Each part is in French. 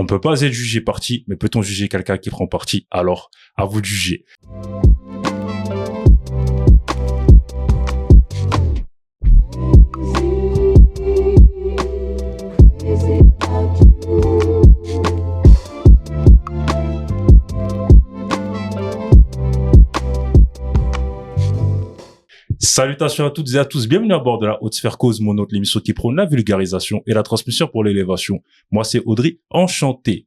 On ne peut pas être jugé parti, mais peut-on juger quelqu'un qui prend parti? Alors, à vous de juger. Salutations à toutes et à tous, bienvenue à bord de la Haute Sphère Cause, mon autre l'émission qui prône la vulgarisation et la transmission pour l'élévation. Moi c'est Audrey, enchanté.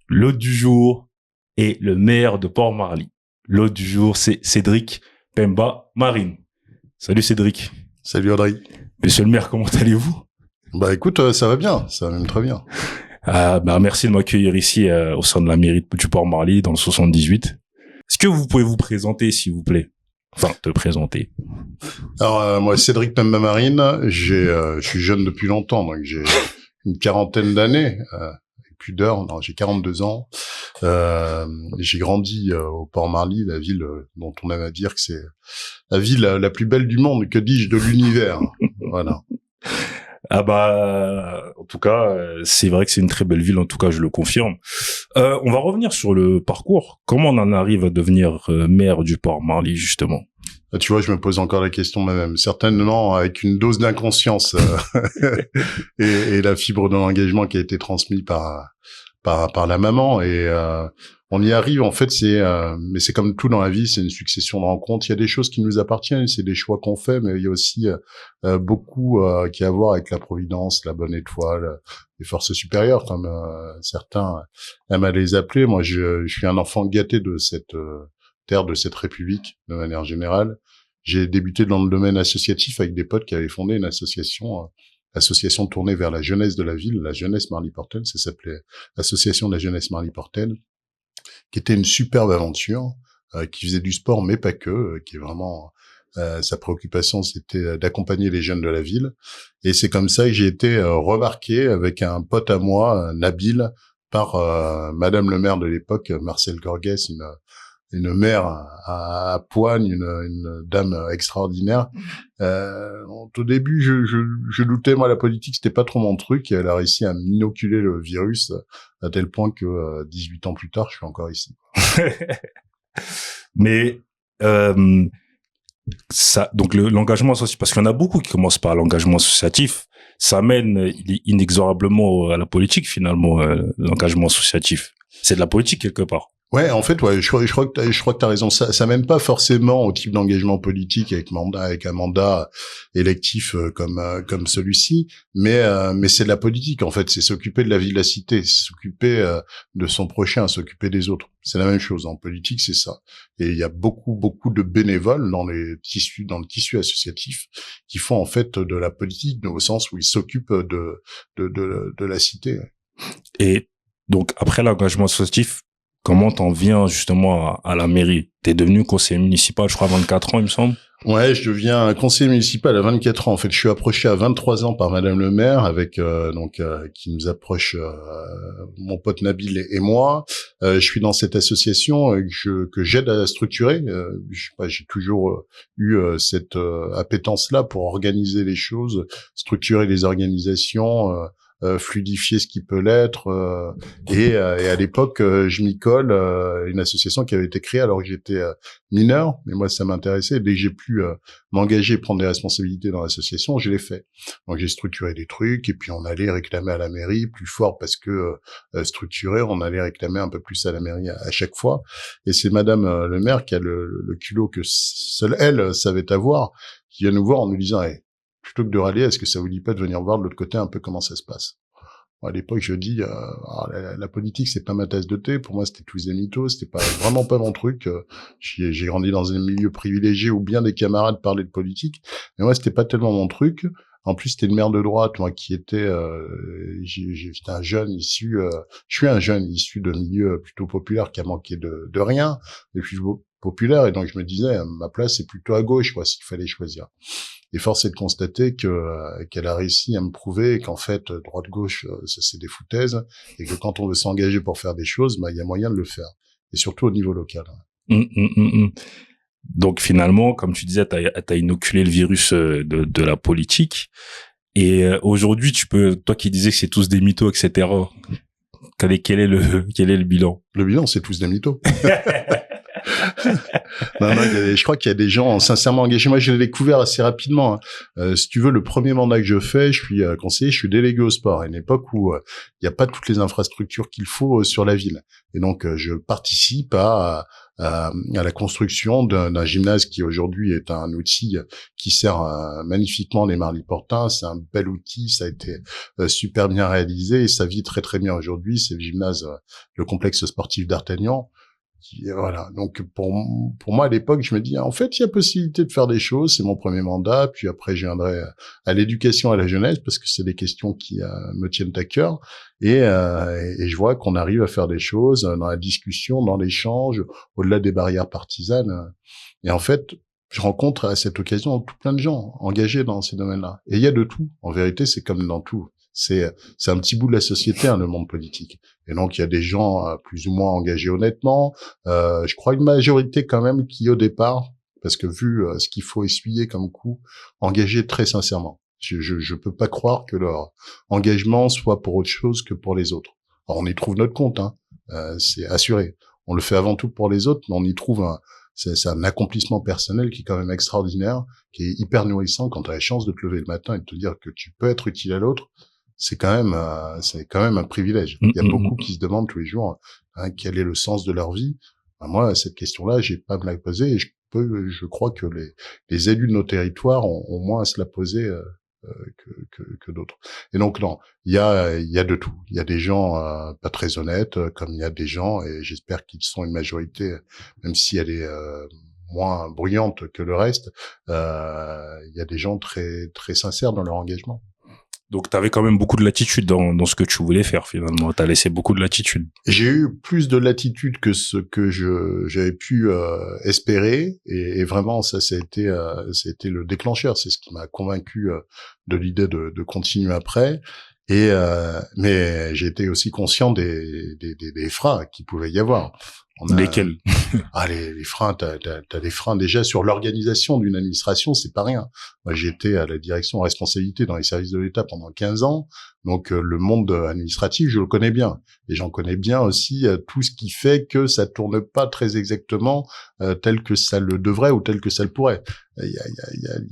L'hôte du jour est le maire de Port-Marly. L'hôte du jour c'est Cédric Pemba Marine. Salut Cédric. Salut Audrey. Monsieur le maire, comment allez-vous? Bah écoute, ça va bien, ça va même très bien. Merci de m'accueillir ici au sein de la mairie du Port-Marly dans le 78. Est-ce que vous pouvez vous présenter s'il vous plaît? Enfin, te présenter. Alors, moi, Cédric Pemba Marine, je suis jeune depuis longtemps, donc j'ai une quarantaine d'années, et plus d'heures, non, j'ai 42 ans. J'ai grandi au Port-Marly, la ville dont on aime à dire que c'est la ville la plus belle du monde, que dis-je, de l'univers. Voilà. En tout cas, c'est vrai que c'est une très belle ville, en tout cas, je le confirme. On va revenir sur le parcours. Comment on en arrive à devenir maire du Port-Marly, justement? Tu vois, je me pose encore la question moi-même. Certainement avec une dose d'inconscience et la fibre de l'engagement qui a été transmise par la maman. Et on y arrive, en fait, mais c'est comme tout dans la vie, c'est une succession de rencontres. Il y a des choses qui nous appartiennent, c'est des choix qu'on fait, mais il y a aussi beaucoup qui a à voir avec la providence, la bonne étoile, les forces supérieures, comme certains aiment à les appeler. Moi, je suis un enfant gâté de cette terre, de cette république, de manière générale. J'ai débuté dans le domaine associatif avec des potes qui avaient fondé une association tournée vers la jeunesse de la ville, la jeunesse Marly-Portaine, ça s'appelait Association de la jeunesse Marly-Portaine, qui était une superbe aventure, qui faisait du sport, mais pas que, qui est vraiment... sa préoccupation, c'était d'accompagner les jeunes de la ville. Et c'est comme ça que j'ai été remarqué avec un pote à moi, Nabil, par Madame le maire de l'époque, Marcel Gorgès, une mère à poigne, une dame extraordinaire. Au début, je doutais, moi, la politique, c'était pas trop mon truc, et elle a réussi à m'inoculer le virus, à tel point que 18 ans plus tard, je suis encore ici. Mais donc l'engagement associatif, parce qu'il y en a beaucoup qui commencent par l'engagement associatif, ça mène inexorablement à la politique, finalement, l'engagement associatif. C'est de la politique quelque part. Ouais, en fait, ouais, je crois que t'as raison. Ça mène pas forcément au type d'engagement politique avec un mandat électif comme celui-ci, mais c'est de la politique en fait. C'est s'occuper de la vie de la cité, c'est s'occuper de son prochain, s'occuper des autres. C'est la même chose en politique, c'est ça. Et il y a beaucoup de bénévoles dans le tissu associatif qui font en fait de la politique, au sens où ils s'occupent de la cité. Et donc après l'engagement associatif, comment t'en viens justement à la mairie? T'es devenu conseiller municipal, je crois, à 24 ans, il me semble. Ouais, je deviens conseiller municipal à 24 ans. En fait, je suis approché à 23 ans par Madame le maire, avec qui nous approche mon pote Nabil et moi. Je suis dans cette association que j'aide à structurer. Je sais pas, j'ai toujours eu cette appétence-là pour organiser les choses, structurer les organisations. Fluidifier ce qui peut l'être et à l'époque je m'y colle une association qui avait été créée alors que j'étais mineur, mais moi ça m'intéressait. Dès que j'ai pu m'engager et prendre des responsabilités dans l'association, je l'ai fait. Donc j'ai structuré des trucs et puis on allait réclamer à la mairie plus fort parce que structuré, on allait réclamer un peu plus à la mairie à chaque fois. Et c'est Madame le maire qui a le culot que seule elle savait avoir, qui vient nous voir en nous disant hey, plutôt que de râler, est-ce que ça vous dit pas de venir voir de l'autre côté un peu comment ça se passe? Bon, à l'époque, je dis, la politique, c'est pas ma tasse de thé. Pour moi, c'était tous des mythos. C'était vraiment pas mon truc. J'ai grandi dans un milieu privilégié où bien des camarades parlaient de politique. Mais moi, c'était pas tellement mon truc. En plus, c'était une mère de droite, moi, qui était, j'étais un jeune issu, je suis un jeune issu de milieu plutôt populaire qui a manqué de rien, et puis populaire. Et donc, je me disais, ma place, c'est plutôt à gauche, quoi, s'il fallait choisir. Et force est de constater qu'elle a réussi à me prouver qu'en fait, droite-gauche, ça c'est des foutaises, et que quand on veut s'engager pour faire des choses, il y a moyen de le faire. Et surtout au niveau local. Donc finalement, comme tu disais, t'as inoculé le virus de la politique. Et aujourd'hui, toi qui disais que c'est tous des mythos, etc., Quel est le bilan? Le bilan, c'est tous des mythos. Non, je crois qu'il y a des gens sincèrement engagés. Moi, je l'ai découvert assez rapidement. Si tu veux, le premier mandat que je fais, je suis conseiller, je suis délégué au sport. À une époque où il n'y a pas toutes les infrastructures qu'il faut sur la ville. Et donc, je participe à la construction d'un gymnase qui aujourd'hui est un outil qui sert magnifiquement les Marly-Portin. C'est un bel outil, ça a été super bien réalisé et ça vit très très bien aujourd'hui. C'est le gymnase, le complexe sportif d'Artagnan. Voilà. Donc pour moi à l'époque, je me dis en fait il y a possibilité de faire des choses. C'est mon premier mandat. Puis après je viendrai à l'éducation à la jeunesse parce que c'est des questions qui me tiennent à cœur. Et je vois qu'on arrive à faire des choses dans la discussion, dans l'échange, au-delà des barrières partisanes. Et en fait, je rencontre à cette occasion tout plein de gens engagés dans ces domaines-là. Et il y a de tout. En vérité, c'est comme dans tout. C'est un petit bout de la société, le monde politique. Et donc, il y a des gens plus ou moins engagés honnêtement. Je crois une majorité quand même qui, au départ, parce que vu ce qu'il faut essuyer comme coup, engagés très sincèrement. Je peux pas croire que leur engagement soit pour autre chose que pour les autres. Alors, on y trouve notre compte, c'est assuré. On le fait avant tout pour les autres, mais on y trouve c'est un accomplissement personnel qui est quand même extraordinaire, qui est hyper nourrissant quand tu as la chance de te lever le matin et de te dire que tu peux être utile à l'autre. C'est quand même un privilège. Il y a beaucoup qui se demandent tous les jours quel est le sens de leur vie. Ben moi, cette question-là, j'ai pas à me la poser et je crois que les élus de nos territoires ont moins à se la poser que d'autres. Et donc non, il y a de tout. Il y a des gens pas très honnêtes, comme il y a des gens, et j'espère qu'ils sont une majorité, même si elle est moins bruyante que le reste. Il y a des gens très très sincères dans leur engagement. Donc, tu avais quand même beaucoup de latitude dans ce que tu voulais faire, finalement. Tu as laissé beaucoup de latitude. J'ai eu plus de latitude que ce que j'avais pu espérer. Et vraiment, ça a été le déclencheur. C'est ce qui m'a convaincu de l'idée de continuer après. Mais j'ai été aussi conscient des freins qu'il pouvait y avoir. Lesquels? Les freins, t'as des freins déjà sur l'organisation d'une administration, c'est pas rien. Moi, j'ai été à la direction en responsabilité dans les services de l'État pendant 15 ans, donc le monde administratif, je le connais bien. Et j'en connais bien aussi tout ce qui fait que ça tourne pas très exactement tel que ça le devrait ou tel que ça le pourrait. Il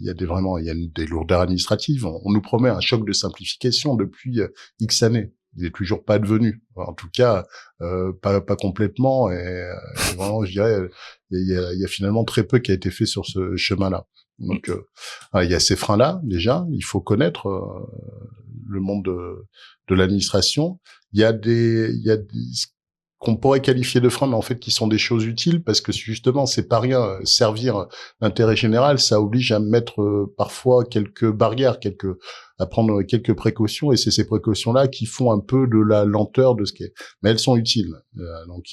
y a des lourdeurs administratives. On nous promet un choc de simplification depuis X années. Il est toujours pas advenu. En tout cas, pas complètement. Et vraiment, je dirais, il y a finalement très peu qui a été fait sur ce chemin-là. Donc, il y a ces freins-là déjà. Il faut connaître le monde de l'administration. Il y a des qu'on pourrait qualifier de freins, mais en fait qui sont des choses utiles parce que justement c'est pas rien. Servir l'intérêt général, ça oblige à mettre parfois quelques barrières, à prendre quelques précautions, et c'est ces précautions-là qui font un peu de la lenteur de ce qui est. Mais elles sont utiles. Donc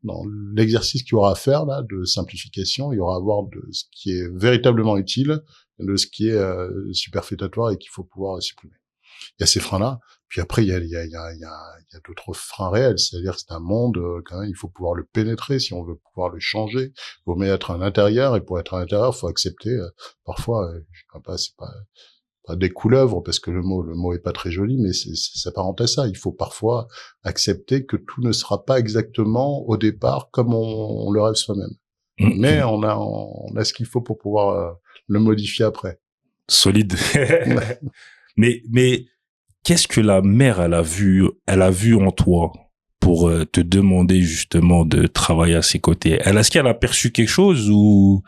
dans l'exercice qu'il y aura à faire là de simplification, il y aura à voir de ce qui est véritablement utile, de ce qui est superfétatoire et qu'il faut pouvoir supprimer. Il y a ces freins-là. Puis après, il y a d'autres freins réels. C'est-à-dire que c'est un monde, quand même, il faut pouvoir le pénétrer si on veut pouvoir le changer. Il faut mettre à l'intérieur, et pour être à l'intérieur, il faut accepter, parfois, je sais pas, c'est pas des couleuvres, parce que le mot est pas très joli, mais ça s'apparente à ça. Il faut parfois accepter que tout ne sera pas exactement au départ comme on le rêve soi-même. Mais on a ce qu'il faut pour pouvoir le modifier après. Solide. Mais qu'est-ce que la mère, elle a vu en toi pour te demander justement de travailler à ses côtés? Est-ce qu'elle a perçu quelque chose ou?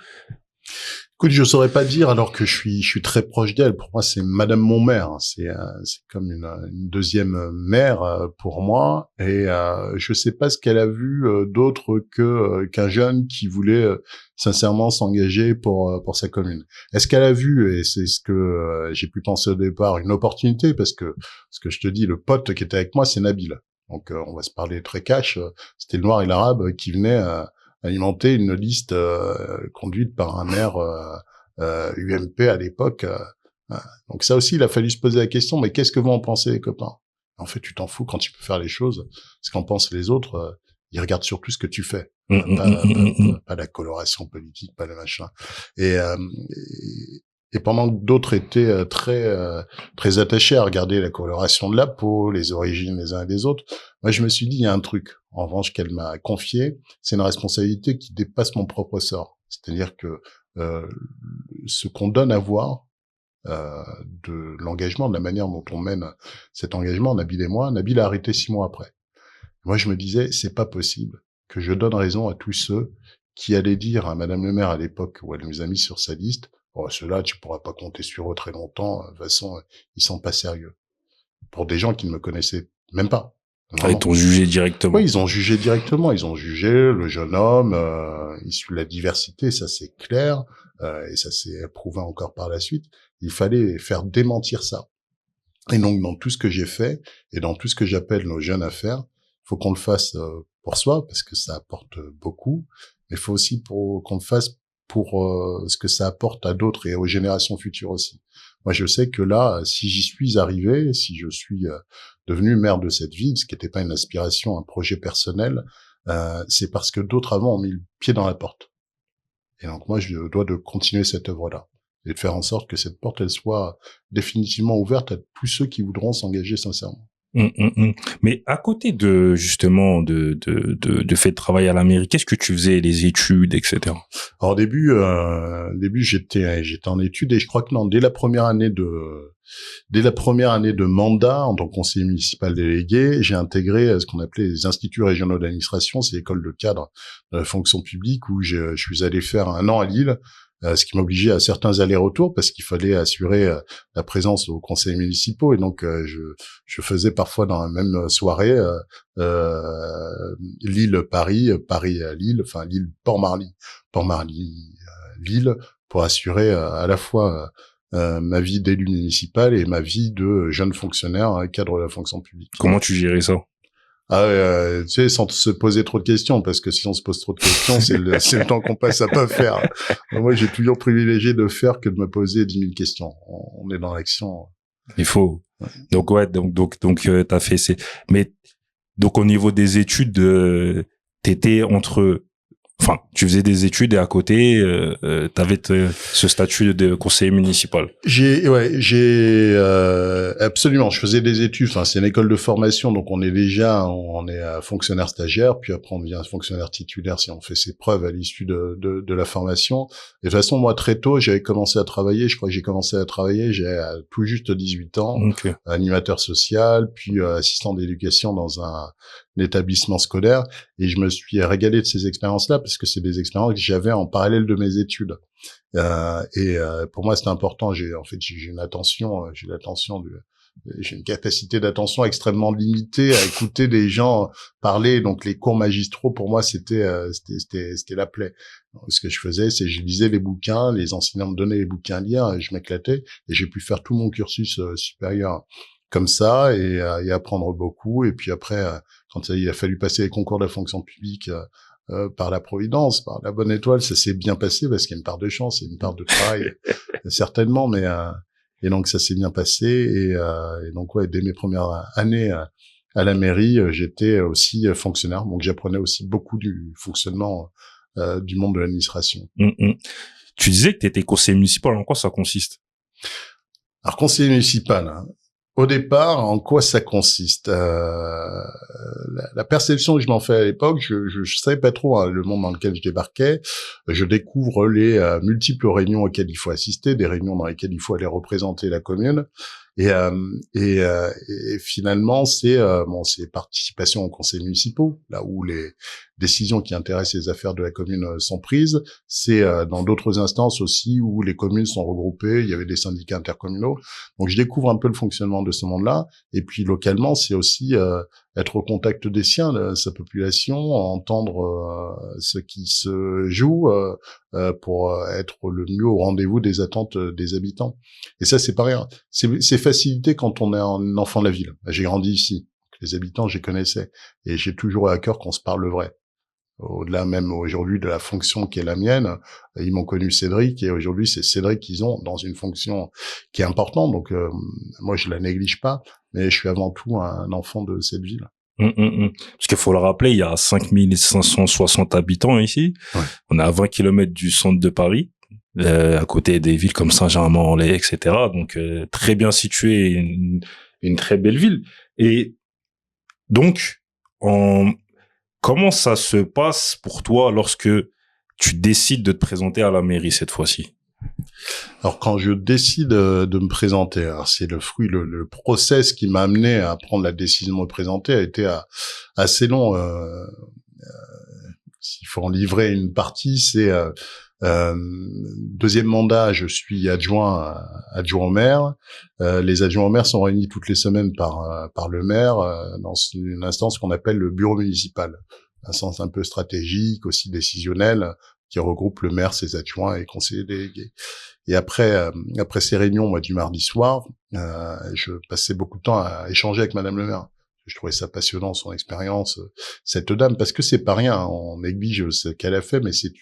Écoute, je saurais pas dire alors que je suis très proche d'elle. Pour moi, c'est Madame mon mère. C'est comme une deuxième mère pour moi. Et je sais pas ce qu'elle a vu d'autre qu'un jeune qui voulait sincèrement s'engager pour sa commune. Est-ce qu'elle a vu, et c'est ce que j'ai pu penser au départ, une opportunité, parce que ce que je te dis, le pote qui était avec moi, c'est Nabil. Donc on va se parler très cash. C'était le noir et l'arabe qui venaient alimenter une liste conduite par un maire UMP à l'époque. Donc ça aussi, il a fallu se poser la question, mais qu'est-ce que vont en penser les copains? En fait, tu t'en fous quand tu peux faire les choses. Ce qu'en pensent les autres, ils regardent surtout ce que tu fais. Pas la coloration politique, pas le machin. Et Et pendant que d'autres étaient très attachés à regarder la coloration de la peau, les origines des uns et des autres, moi je me suis dit il y a un truc, en revanche, qu'elle m'a confié, c'est une responsabilité qui dépasse mon propre sort. C'est-à-dire que ce qu'on donne à voir de l'engagement, de la manière dont on mène cet engagement, Nabil et moi, Nabil a arrêté 6 mois après. Moi je me disais c'est pas possible que je donne raison à tous ceux qui allaient dire à Madame le maire à l'époque où elle nous a mis sur sa liste, oh, ceux-là, tu pourras pas compter sur eux très longtemps. De toute façon, ils sont pas sérieux. Pour des gens qui ne me connaissaient même pas. Ah, ils t'ont jugé directement. Oui, ils ont jugé directement. Ils ont jugé le jeune homme issu de la diversité, ça c'est clair, et ça s'est prouvé encore par la suite. Il fallait faire démentir ça. Et donc, dans tout ce que j'ai fait et dans tout ce que j'appelle nos jeunes à faire, il faut qu'on le fasse pour soi parce que ça apporte beaucoup, mais il faut aussi qu'on le fasse pour ce que ça apporte à d'autres et aux générations futures aussi. Moi, je sais que là, si j'y suis arrivé, si je suis devenu maire de cette ville, ce qui n'était pas une aspiration, un projet personnel, c'est parce que d'autres avant ont mis le pied dans la porte. Et donc, moi, je dois de continuer cette œuvre-là et de faire en sorte que cette porte, elle soit définitivement ouverte à tous ceux qui voudront s'engager sincèrement. Mais à côté de justement de fait de travail à la mairie, qu'est-ce que tu faisais, les études, etc. Alors au début j'étais en études et je crois que non, dès la première année de mandat en tant que conseiller municipal délégué, j'ai intégré ce qu'on appelait les instituts régionaux d'administration, c'est l'école de cadre de la fonction publique où je suis allé faire 1 an à Lille. Ce qui m'obligeait à certains allers-retours parce qu'il fallait assurer la présence aux conseils municipaux et donc je faisais parfois dans la même soirée Lille-Paris, Paris-Lille, enfin Lille-Port-Marly, Lille pour assurer à la fois ma vie d'élu municipal et ma vie de jeune fonctionnaire cadre de la fonction publique. Comment tu gérais ça? Tu sais, sans se poser trop de questions, parce que si on se pose trop de questions, c'est le temps qu'on passe à pas faire. Moi, j'ai toujours privilégié de faire que de me poser 10 000 questions. On est dans l'action. Il faut. Ouais. Donc, t'as fait mais, donc, au niveau des études, t'étais tu faisais des études et à côté, t'avais ce statut de conseiller municipal. Absolument. Je faisais des études. Enfin, c'est une école de formation, donc on est fonctionnaire stagiaire, puis après on devient fonctionnaire titulaire si on fait ses preuves à l'issue de la formation. Et de toute façon, moi très tôt, j'avais commencé à travailler. Je crois que j'ai commencé à travailler, j'ai tout juste 18 ans, okay. Animateur social, puis assistant d'éducation dans un établissement scolaire, et je me suis régalé de ces expériences-là parce que c'est des expériences que j'avais en parallèle de mes études. Pour moi, c'est important. J'ai une capacité d'attention extrêmement limitée à écouter des gens parler. Donc, les cours magistraux, pour moi, c'était la plaie. Donc, ce que je faisais, c'est je lisais les bouquins, les enseignants me donnaient les bouquins à lire, et je m'éclatais, et j'ai pu faire tout mon cursus supérieur comme ça et apprendre beaucoup. Et puis après, quand il a fallu passer les concours de la fonction publique par la Providence, par la bonne étoile, ça s'est bien passé parce qu'il y a une part de chance, il y a une part de travail certainement, mais et donc ça s'est bien passé et donc ouais, dès mes premières années à la mairie, j'étais aussi fonctionnaire, donc j'apprenais aussi beaucoup du fonctionnement du monde de l'administration. Tu disais que tu étais conseiller municipal, en quoi ça consiste? Alors conseiller municipal, hein. Au départ, en quoi ça consiste? La perception que je m'en fais à l'époque, je savais pas trop le monde dans lequel je débarquais. Je découvre les multiples réunions auxquelles il faut assister, des réunions dans lesquelles il faut aller représenter la commune. Et finalement, c'est participation aux conseils municipaux, là où les décisions qui intéressent les affaires de la commune sont prises. C'est dans d'autres instances aussi où les communes sont regroupées, il y avait des syndicats intercommunaux. Donc je découvre un peu le fonctionnement de ce monde-là. Et puis localement, c'est aussi être au contact des siens, de sa population, entendre ce qui se joue pour être le mieux au rendez-vous des attentes des habitants. Et ça, c'est pas rien. C'est facilité quand on est un enfant de la ville. J'ai grandi ici. Les habitants, je les connaissais. Et j'ai toujours eu à cœur qu'on se parle le vrai. Au-delà même aujourd'hui de la fonction qui est la mienne, ils m'ont connu Cédric et aujourd'hui c'est Cédric qu'ils ont dans une fonction qui est importante. Donc moi je la néglige pas, mais je suis avant tout un enfant de cette ville. Parce qu'il faut le rappeler, il y a 5560 habitants ici. Ouais. On est à 20 km du centre de Paris. à côté des villes comme Saint-Germain-en-Laye, etc. Donc très bien situé, une très belle ville. Et donc, comment ça se passe pour toi lorsque tu décides de te présenter à la mairie cette fois-ci? Alors quand je décide de me présenter, alors c'est le fruit, le process qui m'a amené à prendre la décision de me présenter a été assez long. S'il faut en livrer une partie, c'est deuxième mandat, je suis adjoint au maire. Les adjoints au maire sont réunis toutes les semaines par le maire dans une instance qu'on appelle le bureau municipal, un sens un peu stratégique, aussi décisionnel, qui regroupe le maire, ses adjoints et conseillers délégués. Et après ces réunions, moi, du mardi soir, je passais beaucoup de temps à échanger avec Madame le maire. Je trouvais ça passionnant, son expérience, cette dame, parce que c'est pas rien, hein, on néglige ce qu'elle a fait, mais c'est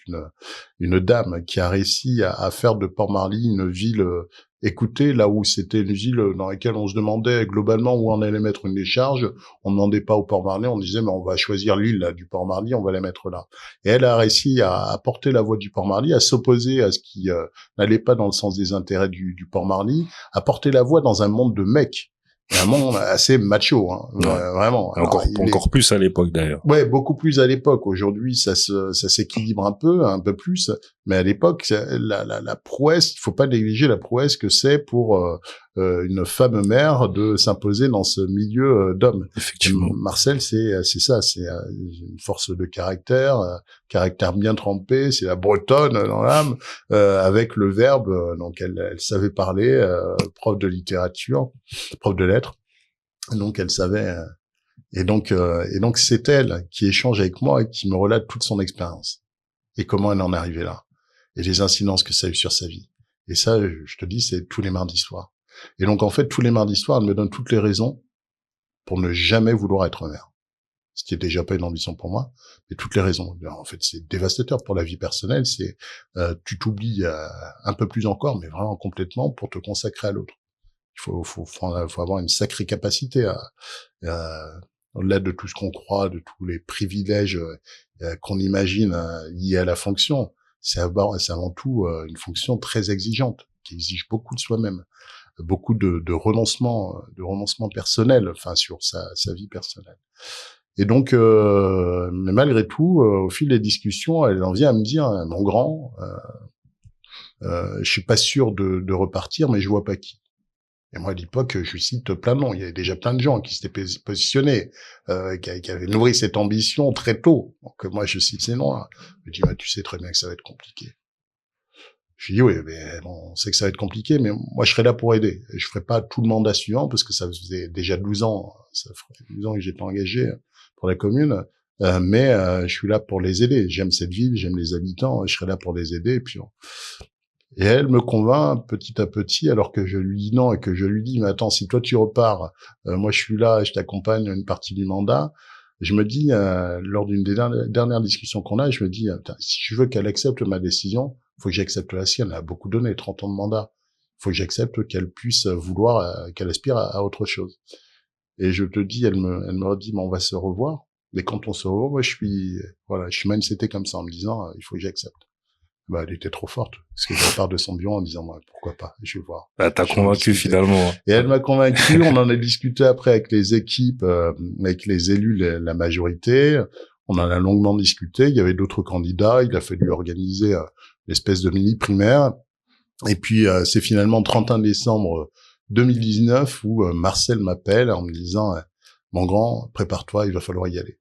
une dame qui a réussi à faire de Port-Marly une ville écoutée, là où c'était une ville dans laquelle on se demandait globalement où on allait mettre une décharge. On ne demandait pas au Port-Marly, on disait mais on va choisir l'île là, du Port-Marly, on va la mettre là. Et elle a réussi à porter la voix du Port-Marly, à s'opposer à ce qui n'allait pas dans le sens des intérêts du Port-Marly, à porter la voix dans un monde de mecs. Un monde assez macho, hein, vraiment. Alors, encore plus à l'époque d'ailleurs. Ouais, beaucoup plus à l'époque. Aujourd'hui, ça s'équilibre un peu plus. Mais à l'époque, la prouesse, il faut pas négliger la prouesse que c'est pour une femme mère de s'imposer dans ce milieu d'hommes. Effectivement. Marcel, c'est ça, c'est une force de caractère bien trempé, c'est la bretonne dans l'âme, avec le verbe. Donc elle savait parler, prof de littérature, prof de lettres. Donc elle savait. Et donc c'est elle qui échange avec moi et qui me relate toute son expérience et comment elle en est arrivée là et les incidences que ça a eu sur sa vie. Et ça, je te dis, c'est tous les mardis soirs. Et donc en fait, tous les mardis soirs, elle me donne toutes les raisons pour ne jamais vouloir être mère. Ce qui est déjà pas une ambition pour moi, mais toutes les raisons. En fait, c'est dévastateur pour la vie personnelle. C'est tu t'oublies un peu plus encore, mais vraiment complètement pour te consacrer à l'autre. Il faut avoir une sacrée capacité au-delà de tout ce qu'on croit, de tous les privilèges qu'on imagine liés à la fonction. C'est avant tout une fonction très exigeante, qui exige beaucoup de soi-même, beaucoup de renoncement personnel, enfin sur sa vie personnelle. Et donc, mais malgré tout, au fil des discussions, elle en vient à me dire, mon grand, je suis pas sûr de repartir, mais je vois pas qui. Et moi, à l'époque, je lui cite plein de noms. Il y avait déjà plein de gens qui s'étaient positionnés, qui avaient nourri cette ambition très tôt. Donc moi, je cite ces noms-là. Je dis, tu sais très bien que ça va être compliqué. Je dis, oui, mais bon, on sait que ça va être compliqué, mais moi, je serai là pour aider. Et je ferai pas tout le mandat suivant, parce que ça faisait déjà 12 ans, ça ferait 12 ans que j'étais engagé pour la commune. Mais je suis là pour les aider. J'aime cette ville, j'aime les habitants, je serai là pour les aider. Et elle me convainc petit à petit, alors que je lui dis non et que je lui dis, mais attends, si toi tu repars, moi je suis là, je t'accompagne une partie du mandat. Je me dis, lors d'une des dernières discussions qu'on a, je me dis, si je veux qu'elle accepte ma décision, il faut que j'accepte la sienne. Elle a beaucoup donné, 30 ans de mandat. Il faut que j'accepte qu'elle puisse vouloir, qu'elle aspire à autre chose. Et je te dis, elle me redit, mais on va se revoir. Mais quand on se revoit, moi je suis mindseté comme ça, en me disant, il faut que j'accepte. Elle était trop forte. Parce que je repars de son bureau en disant, pourquoi pas, je vais voir. T'as convaincu finalement. Et elle m'a convaincu, on en a discuté après avec les équipes, avec les élus, la majorité. On en a longuement discuté. Il y avait d'autres candidats. Il a fallu organiser l'espèce de mini-primaire. Et puis, c'est finalement 31 décembre 2019 où Marcel m'appelle en me disant, mon grand, prépare-toi, il va falloir y aller.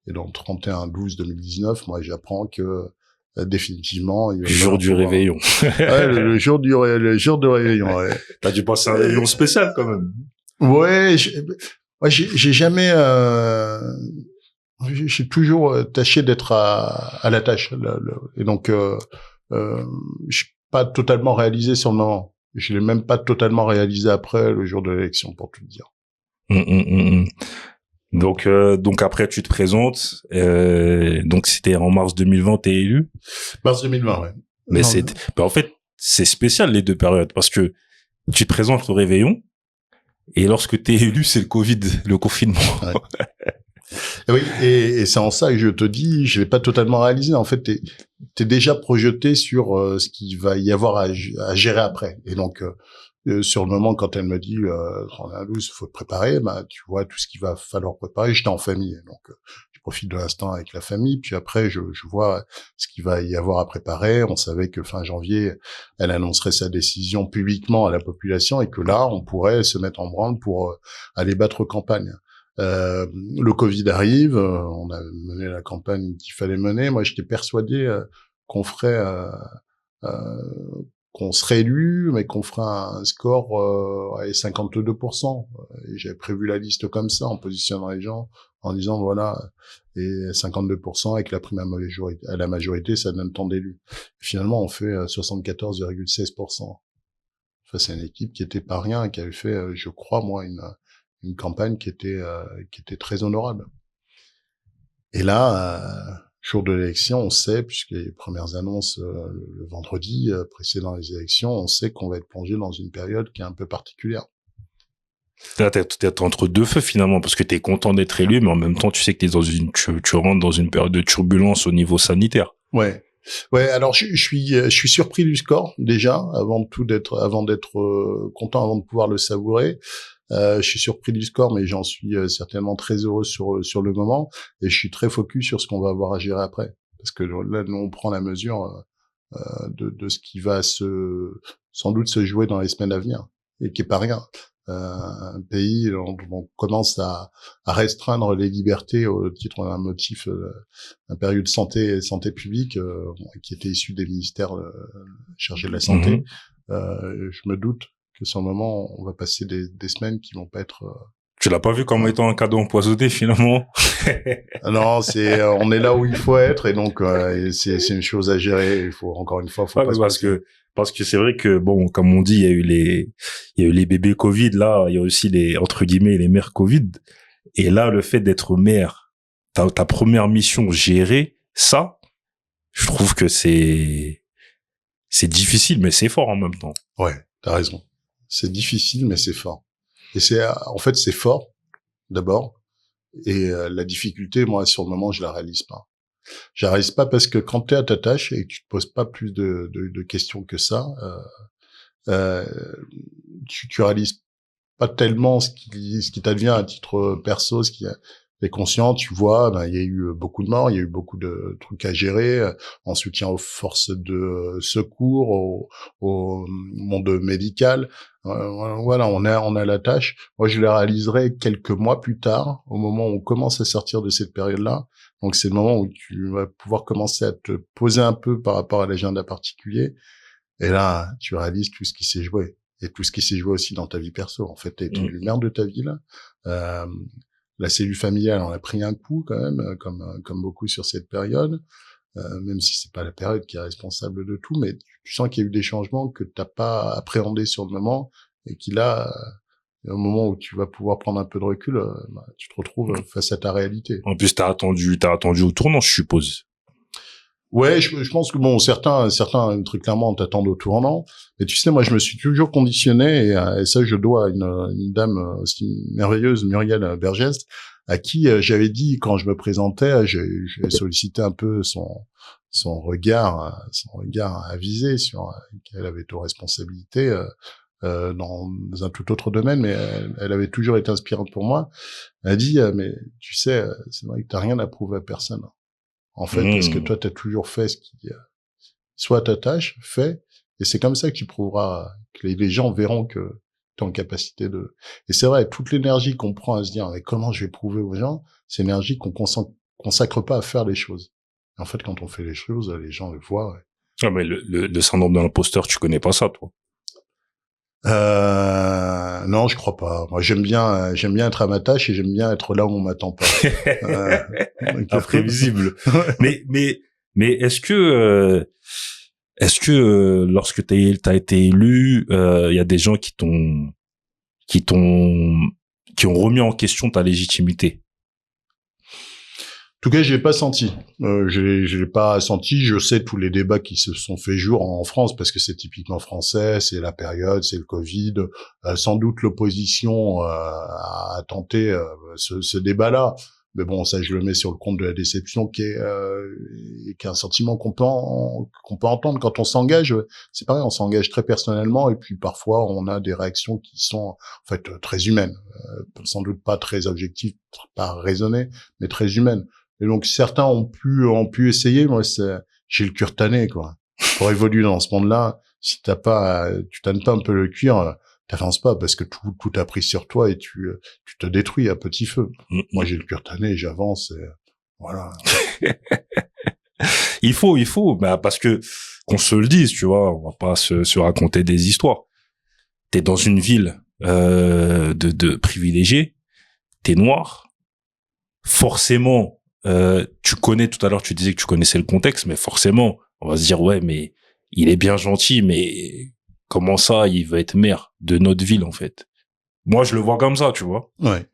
Et donc, 31/12/2019, moi, j'apprends que définitivement. Le jour du réveillon. Ouais, le jour de réveillon. Ouais. T'as dû passer un réveillon spécial quand même. Ouais, j'ai jamais. J'ai toujours tâché d'être à la tâche. Et donc, je suis pas totalement réalisé sur le moment. Je l'ai même pas totalement réalisé après le jour de l'élection, pour tout dire. Donc après tu te présentes, donc c'était en mars 2020, t'es élu. Mars 2020, ouais. Mais en fait c'est spécial les deux périodes parce que tu te présentes au réveillon et lorsque t'es élu c'est le Covid, le confinement. Ouais. Oui, et c'est en ça que je te dis, je l'ai pas totalement réalisé. En fait, t'es déjà projeté sur ce qu'il va y avoir à gérer après. Et donc sur le moment, quand elle me dit 31-12, faut te préparer, bah tu vois tout ce qu'il va falloir préparer. J'étais en famille, donc je profite de l'instant avec la famille. Puis après, je vois ce qu'il va y avoir à préparer. On savait que fin janvier, elle annoncerait sa décision publiquement à la population et que là, on pourrait se mettre en branle pour aller battre campagne. Le Covid arrive, on a mené la campagne qu'il fallait mener. Moi, j'étais persuadé qu'on ferait qu'on serait élu, mais qu'on ferait un score à 52%. Et j'avais prévu la liste comme ça, en positionnant les gens, en disant voilà, et 52% avec la prime à la majorité, ça donne tant d'élus. Finalement, on fait 74,16%. Face à une équipe qui était pas rien, qui avait fait, je crois, moi, une campagne qui était très honorable. Et là, jour de l'élection, on sait, puisque les premières annonces le vendredi précédant les élections, on sait qu'on va être plongé dans une période qui est un peu particulière. Là, t'es entre deux feux finalement, parce que t'es content d'être élu, mais en même temps, tu sais que tu rentres dans une période de turbulence au niveau sanitaire. Ouais. Ouais, alors je suis surpris du score déjà, avant d'être content, avant de pouvoir le savourer. Je suis surpris du score, mais j'en suis certainement très heureux sur le moment, et je suis très focus sur ce qu'on va avoir à gérer après, parce que là, nous, on prend la mesure de ce qui va sans doute se jouer dans les semaines à venir, et qui est pas rien. Un pays, on commence à restreindre les libertés au titre d'un motif impérieux de santé publique qui était issu des ministères chargés de la santé. Je me doute que sur le moment, on va passer des semaines qui vont pas être... Tu l'as pas vu comme étant un cadeau empoisonné finalement? Non, on est là où il faut être, et donc c'est une chose à gérer. Il faut encore une fois, faut pas parce que c'est vrai que bon, comme on dit, il y a eu les bébés Covid, là, il y a aussi les entre guillemets les mères Covid, et là le fait d'être mère, ta première mission, gérer ça, je trouve que c'est difficile, mais c'est fort en même temps. Ouais, t'as raison. C'est difficile, mais c'est fort. Et en fait, c'est fort d'abord, et la difficulté, moi, sur le moment, je la réalise pas. Je la réalise pas parce que quand t'es à ta tâche et que tu te poses pas plus de questions que ça, tu réalises pas tellement ce qui t'advient à titre perso, ce qui est conscient. Tu vois, il y a eu beaucoup de morts, il y a eu beaucoup de trucs à gérer en soutien aux forces de secours, au monde médical. Voilà, on a la tâche. Moi, je la réaliserai quelques mois plus tard, au moment où on commence à sortir de cette période-là. Donc, c'est le moment où tu vas pouvoir commencer à te poser un peu par rapport à l'agenda particulier. Et là, tu réalises tout ce qui s'est joué. Et tout ce qui s'est joué aussi dans ta vie perso. En fait, t'es élu maire de ta ville. La cellule familiale, on a pris un coup quand même, comme beaucoup sur cette période. Même si c'est pas la période qui est responsable de tout, mais tu sens qu'il y a eu des changements que t'as pas appréhendés sur le moment, et qui là, au moment où tu vas pouvoir prendre un peu de recul, tu te retrouves face à ta réalité. En plus, t'as attendu au tournant, je suppose. Ouais, je pense que bon, certains très clairement t'attendent au tournant, mais tu sais, moi, je me suis toujours conditionné, et ça, je dois à une dame aussi merveilleuse, Muriel Bergès, à qui j'avais dit quand je me présentais, j'ai sollicité un peu son regard avisé sur qu'elle avait aux responsabilités dans un tout autre domaine, mais elle avait toujours été inspirante pour moi. Elle a dit mais tu sais, c'est vrai que t'as rien à prouver à personne. En fait, parce que toi, t'as toujours fait ce qui soit ta tâche, fais, et c'est comme ça que tu prouveras, que les gens verront que t'es en capacité de... Et c'est vrai, toute l'énergie qu'on prend à se dire, mais comment je vais prouver aux gens, c'est l'énergie qu'on consacre pas à faire les choses. Et en fait, quand on fait les choses, les gens le voient. Ouais. Ah, mais le syndrome de l'imposteur, tu connais pas ça, toi? Non, je crois pas. Moi, j'aime bien être à ma tâche, et j'aime bien être là où on m'attend pas. Imprévisible. mais est-ce que lorsque t'as été élu, il y a des gens qui ont remis en question ta légitimité? En tout cas, je l'ai pas senti. Je l'ai pas senti. Je sais tous les débats qui se sont fait jour en France, parce que c'est typiquement français. C'est la période, c'est le Covid. Sans doute l'opposition a tenté ce débat-là. Mais bon, ça, je le mets sur le compte de la déception, qui est un sentiment qu'on peut entendre quand on s'engage. C'est pareil, on s'engage très personnellement, et puis parfois on a des réactions qui sont en fait très humaines, sans doute pas très objectives, pas raisonnées, mais très humaines. Et donc certains ont pu essayer. Moi, j'ai le cuir tanné, quoi. Pour évoluer dans ce monde-là, si tu tannes pas un peu le cuir, t'avances pas, parce que tout a pris sur toi et tu te détruis à petit feu. Moi, j'ai le cuir tanné, j'avance, et voilà. Il faut, bah, parce que, qu'on se le dise, tu vois, on va pas se raconter des histoires. T'es dans une ville, de privilégiés, t'es noir. Forcément, tu connais, tout à l'heure, tu disais que tu connaissais le contexte, mais forcément, on va se dire, ouais, mais il est bien gentil, mais comment ça, il veut être maire de notre ville, en fait? Moi, je le vois comme ça, tu vois. Ouais.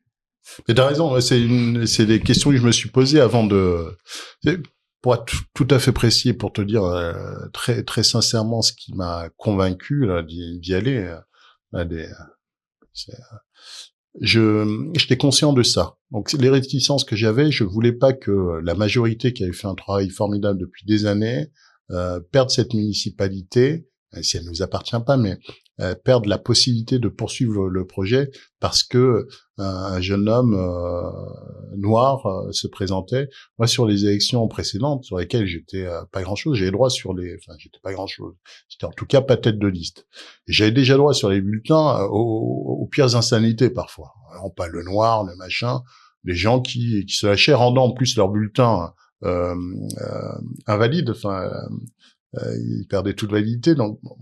Mais t'as raison, ouais, c'est des questions que je me suis posées pour être tout à fait précis, pour te dire très très sincèrement ce qui m'a convaincu là d'y aller. C'est- J'étais conscient de ça. Donc les réticences que j'avais, je voulais pas que la majorité qui avait fait un travail formidable depuis des années perde cette municipalité, si elle ne nous appartient pas, mais perde la possibilité de poursuivre le projet parce que un jeune homme noir se présentait. Moi, sur les élections précédentes, sur lesquelles j'étais pas grand-chose, j'avais droit j'étais pas grand-chose. J'étais en tout cas pas tête de liste. Et j'avais déjà droit sur les bulletins aux pires insanités parfois. Alors, pas le noir, le machin, les gens qui se lâchaient, rendant en plus leur bulletin invalide. Ils perdaient toute validité, donc bon,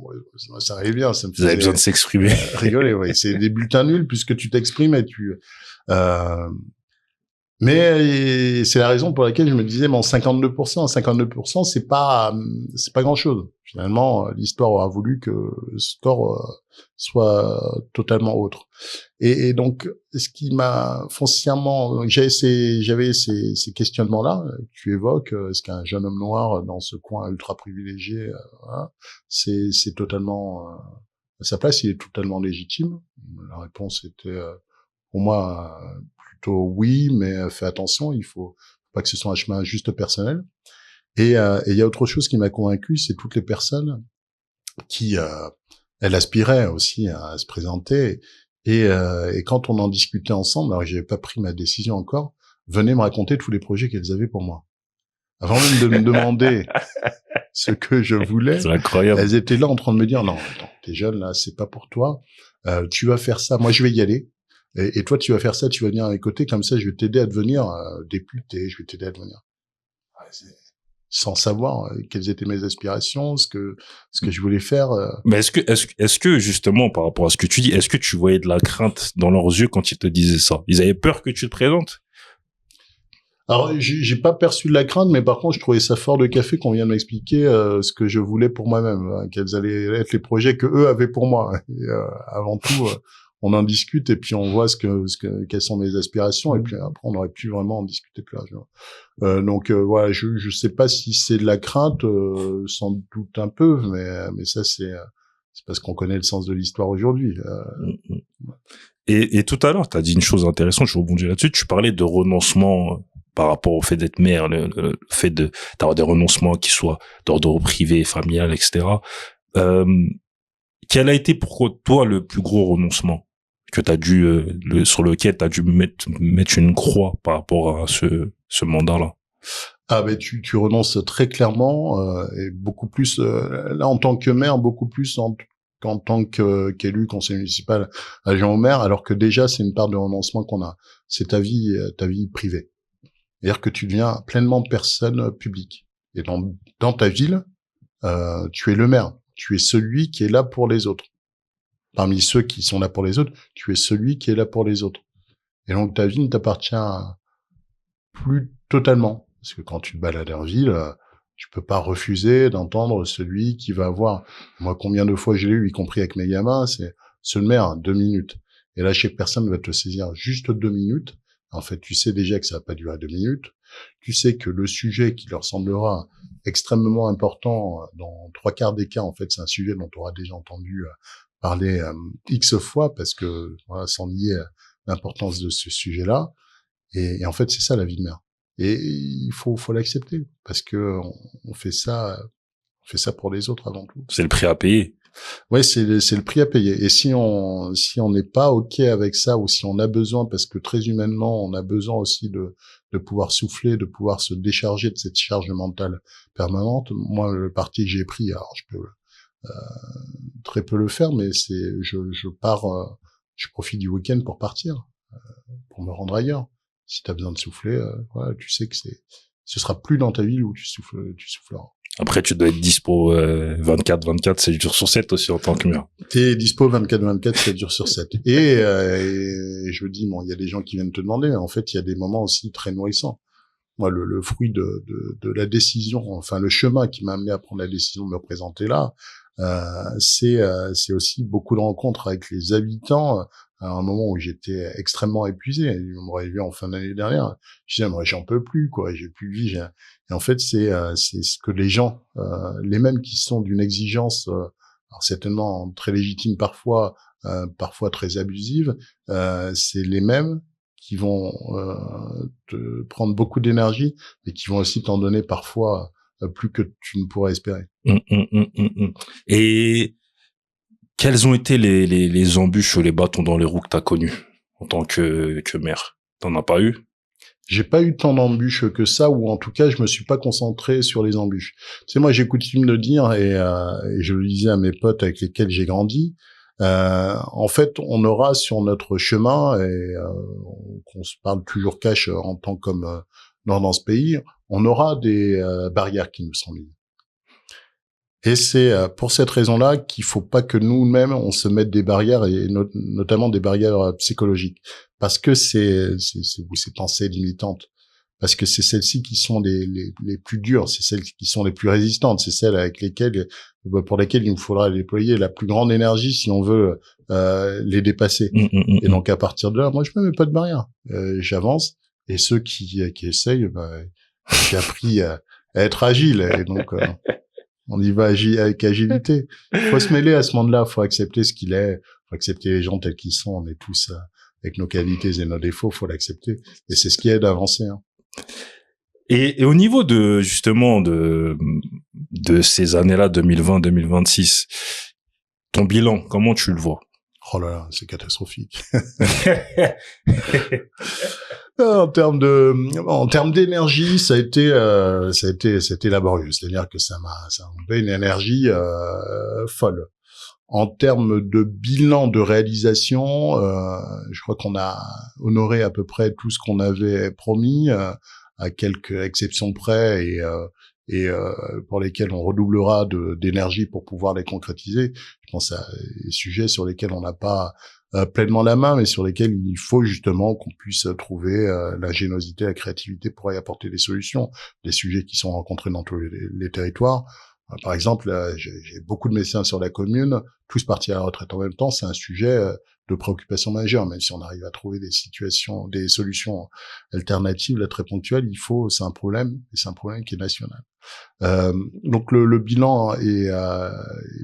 ça arrivait bien, ça me Vous avez faisait besoin de s'exprimer. rigoler. Ouais, c'est des bulletins nuls puisque tu t'exprimes et euh, mais c'est la raison pour laquelle je me disais, bon, 52%, c'est pas grand-chose. Finalement, l'histoire aura voulu que le score soit totalement autre. Et donc, ce qui m'a foncièrement, j'avais ces questionnements-là que tu évoques. Est-ce qu'un jeune homme noir dans ce coin ultra privilégié, voilà, c'est totalement à sa place, il est totalement légitime. La réponse était pour moi plutôt oui, mais fais attention, il faut pas que ce soit un chemin juste personnel. Et il y a autre chose qui m'a convaincu, c'est toutes les personnes qui elles aspiraient aussi à se présenter et quand on en discutait ensemble, alors que j'avais pas pris ma décision encore, venaient me raconter tous les projets qu'elles avaient pour moi. Avant même de me demander ce que je voulais, C'est incroyable. elles étaient là en train de me dire non, attends, t'es jeune là, c'est pas pour toi. Tu vas faire ça, moi je vais y aller. Et toi, tu vas faire ça, tu vas venir à mes côtés, comme ça, je vais t'aider à devenir député, je vais t'aider à devenir. Ouais, sans savoir quelles étaient mes aspirations, ce que je voulais faire. Mais est-ce que justement, par rapport à ce que tu dis, est-ce que tu voyais de la crainte dans leurs yeux quand ils te disaient ça? Ils avaient peur que tu te présentes? Alors, j'ai pas perçu de la crainte, mais par contre, je trouvais ça fort de café qu'on vienne m'expliquer ce que je voulais pour moi-même, quels allaient être les projets que eux avaient pour moi. Et, avant tout, on en discute et puis on voit quelles sont mes aspirations et puis après on aurait pu vraiment en discuter plus largement. Donc voilà, je sais pas si c'est de la crainte, sans doute un peu, mais ça c'est parce qu'on connaît le sens de l'histoire aujourd'hui. Et tout à l'heure, tu as dit une chose intéressante, je rebondis là-dessus, tu parlais de renoncement par rapport au fait d'être maire, le fait d'avoir des renoncements qui soient d'ordre privé, familial, etc. Quel a été pour toi le plus gros renoncement que t'as dû sur lequel t'as dû mettre une croix par rapport à ce mandat-là? Ah ben tu renonces très clairement et beaucoup plus là en tant que maire, beaucoup plus qu'en tant qu'élu conseiller municipal adjoint au maire, alors que déjà c'est une part de renoncement qu'on a. C'est ta vie privée. C'est-à-dire que tu deviens pleinement personne publique. Et dans ta ville, tu es le maire. Tu es celui qui est là pour les autres. Parmi ceux qui sont là pour les autres, tu es celui qui est là pour les autres. Et donc ta vie ne t'appartient plus totalement. Parce que quand tu te balades en ville, tu peux pas refuser d'entendre celui qui va avoir... Moi, combien de fois je l'ai eu, y compris avec mes gamins, c'est « le maire, 2 minutes ». Et là, chaque personne va te saisir juste 2 minutes. En fait, tu sais déjà que ça va pas durer 2 minutes. Tu sais que le sujet qui leur semblera extrêmement important dans 3/4 des cas, en fait, c'est un sujet dont tu auras déjà entendu parler X fois, parce que voilà, sans nier l'importance de ce sujet-là. Et en fait, c'est ça la vie de maire. Et il faut l'accepter parce que on fait ça pour les autres avant tout. C'est le prix à payer. Ouais, c'est le prix à payer. Et si on n'est pas OK avec ça, ou si on a besoin, parce que très humainement, on a besoin aussi de pouvoir souffler, de pouvoir se décharger de cette charge mentale permanente. Moi, le parti que j'ai pris, alors je peux très peu le faire, mais je pars, je profite du week-end pour partir, pour me rendre ailleurs. Si t'as besoin de souffler, voilà, tu sais que ce sera plus dans ta ville où tu souffleras. Après, tu dois être dispo 24/24, 7 jours sur 7 aussi en tant que maire. T'es dispo 24/24, 7 jours sur 7. Et je me dis, bon, il y a des gens qui viennent te demander, mais en fait, il y a des moments aussi très nourrissants. Moi, le fruit de la décision, enfin, le chemin qui m'a amené à prendre la décision de me présenter là, c'est aussi beaucoup de rencontres avec les habitants, à un moment où j'étais extrêmement épuisé. On m'aurait vu en fin d'année dernière. Je disais, moi, j'en peux plus, quoi. J'ai plus de vie. Et en fait, c'est ce que les gens, les mêmes qui sont d'une exigence, alors certainement très légitime parfois, parfois très abusive, c'est les mêmes qui vont te prendre beaucoup d'énergie, mais qui vont aussi t'en donner parfois plus que tu ne pourrais espérer. Et quelles ont été les embûches ou les bâtons dans les roues que t'as connus en tant que maire? T'en as pas eu? J'ai pas eu tant d'embûches que ça, ou en tout cas, je me suis pas concentré sur les embûches. Tu sais, moi, j'ai coutume de dire, et je le disais à mes potes avec lesquels j'ai grandi, en fait, on aura sur notre chemin, et qu'on se parle toujours cash en tant comme dans ce pays, on aura des barrières qui nous sont mises. Et c'est pour cette raison-là qu'il faut pas que nous-mêmes on se mette des barrières, et notamment des barrières psychologiques, parce que c'est ces pensées limitantes, parce que c'est celles-ci qui sont les plus dures, c'est celles qui sont les plus résistantes, c'est celles avec lesquelles pour lesquelles il nous faudra déployer la plus grande énergie si on veut les dépasser. Et donc à partir de là, moi je me mets pas de barrière, j'avance, et ceux qui essayent, j'ai appris à être agile, et donc on y va avec agilité. Faut se mêler à ce monde-là, faut accepter ce qu'il est, faut accepter les gens tels qu'ils sont. On est tous avec nos qualités et nos défauts, faut l'accepter. Et c'est ce qui aide à avancer. Hein. Et au niveau de justement de ces années-là, 2020-2026, ton bilan, comment tu le vois? Oh là là, c'est catastrophique. En termes d'énergie, c'était laborieux. C'est-à-dire que ça m'a fait une énergie folle. En termes de bilan de réalisation, je crois qu'on a honoré à peu près tout ce qu'on avait promis, à quelques exceptions près, et pour lesquels on redoublera d'énergie pour pouvoir les concrétiser. Je pense à des sujets sur lesquels on n'a pas pleinement la main, mais sur lesquels il faut justement qu'on puisse trouver l'ingéniosité, la créativité pour y apporter des solutions, des sujets qui sont rencontrés dans tous les territoires. Par exemple, j'ai beaucoup de médecins sur la commune, tous partis à la retraite en même temps, c'est un sujet de préoccupation majeure, même si on arrive à trouver des solutions alternatives, là, très ponctuelles, c'est un problème, et c'est un problème qui est national. Donc le bilan est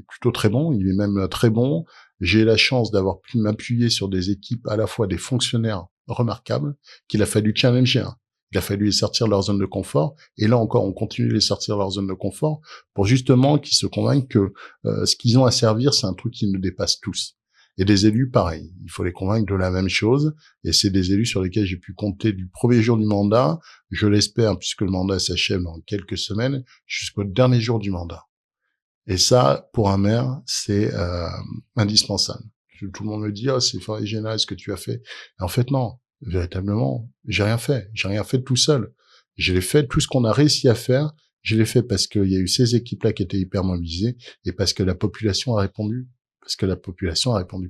plutôt très bon, il est même très bon. J'ai la chance d'avoir pu m'appuyer sur des équipes, à la fois des fonctionnaires remarquables, qu'il a fallu challenger. Il a fallu les sortir de leur zone de confort, et là encore, on continue de les sortir de leur zone de confort pour justement qu'ils se convainquent que ce qu'ils ont à servir, c'est un truc qui nous dépasse tous. Et des élus, pareil, il faut les convaincre de la même chose, et c'est des élus sur lesquels j'ai pu compter du premier jour du mandat, je l'espère, puisque le mandat s'achève dans quelques semaines, jusqu'au dernier jour du mandat. Et ça, pour un maire, c'est indispensable. Tout le monde me dit, oh, c'est fort et génial ce que tu as fait. Et en fait, non. Véritablement, j'ai rien fait tout seul. Je l'ai fait, tout ce qu'on a réussi à faire, je l'ai fait parce qu'il y a eu ces équipes-là qui étaient hyper mobilisées, et parce que la population a répondu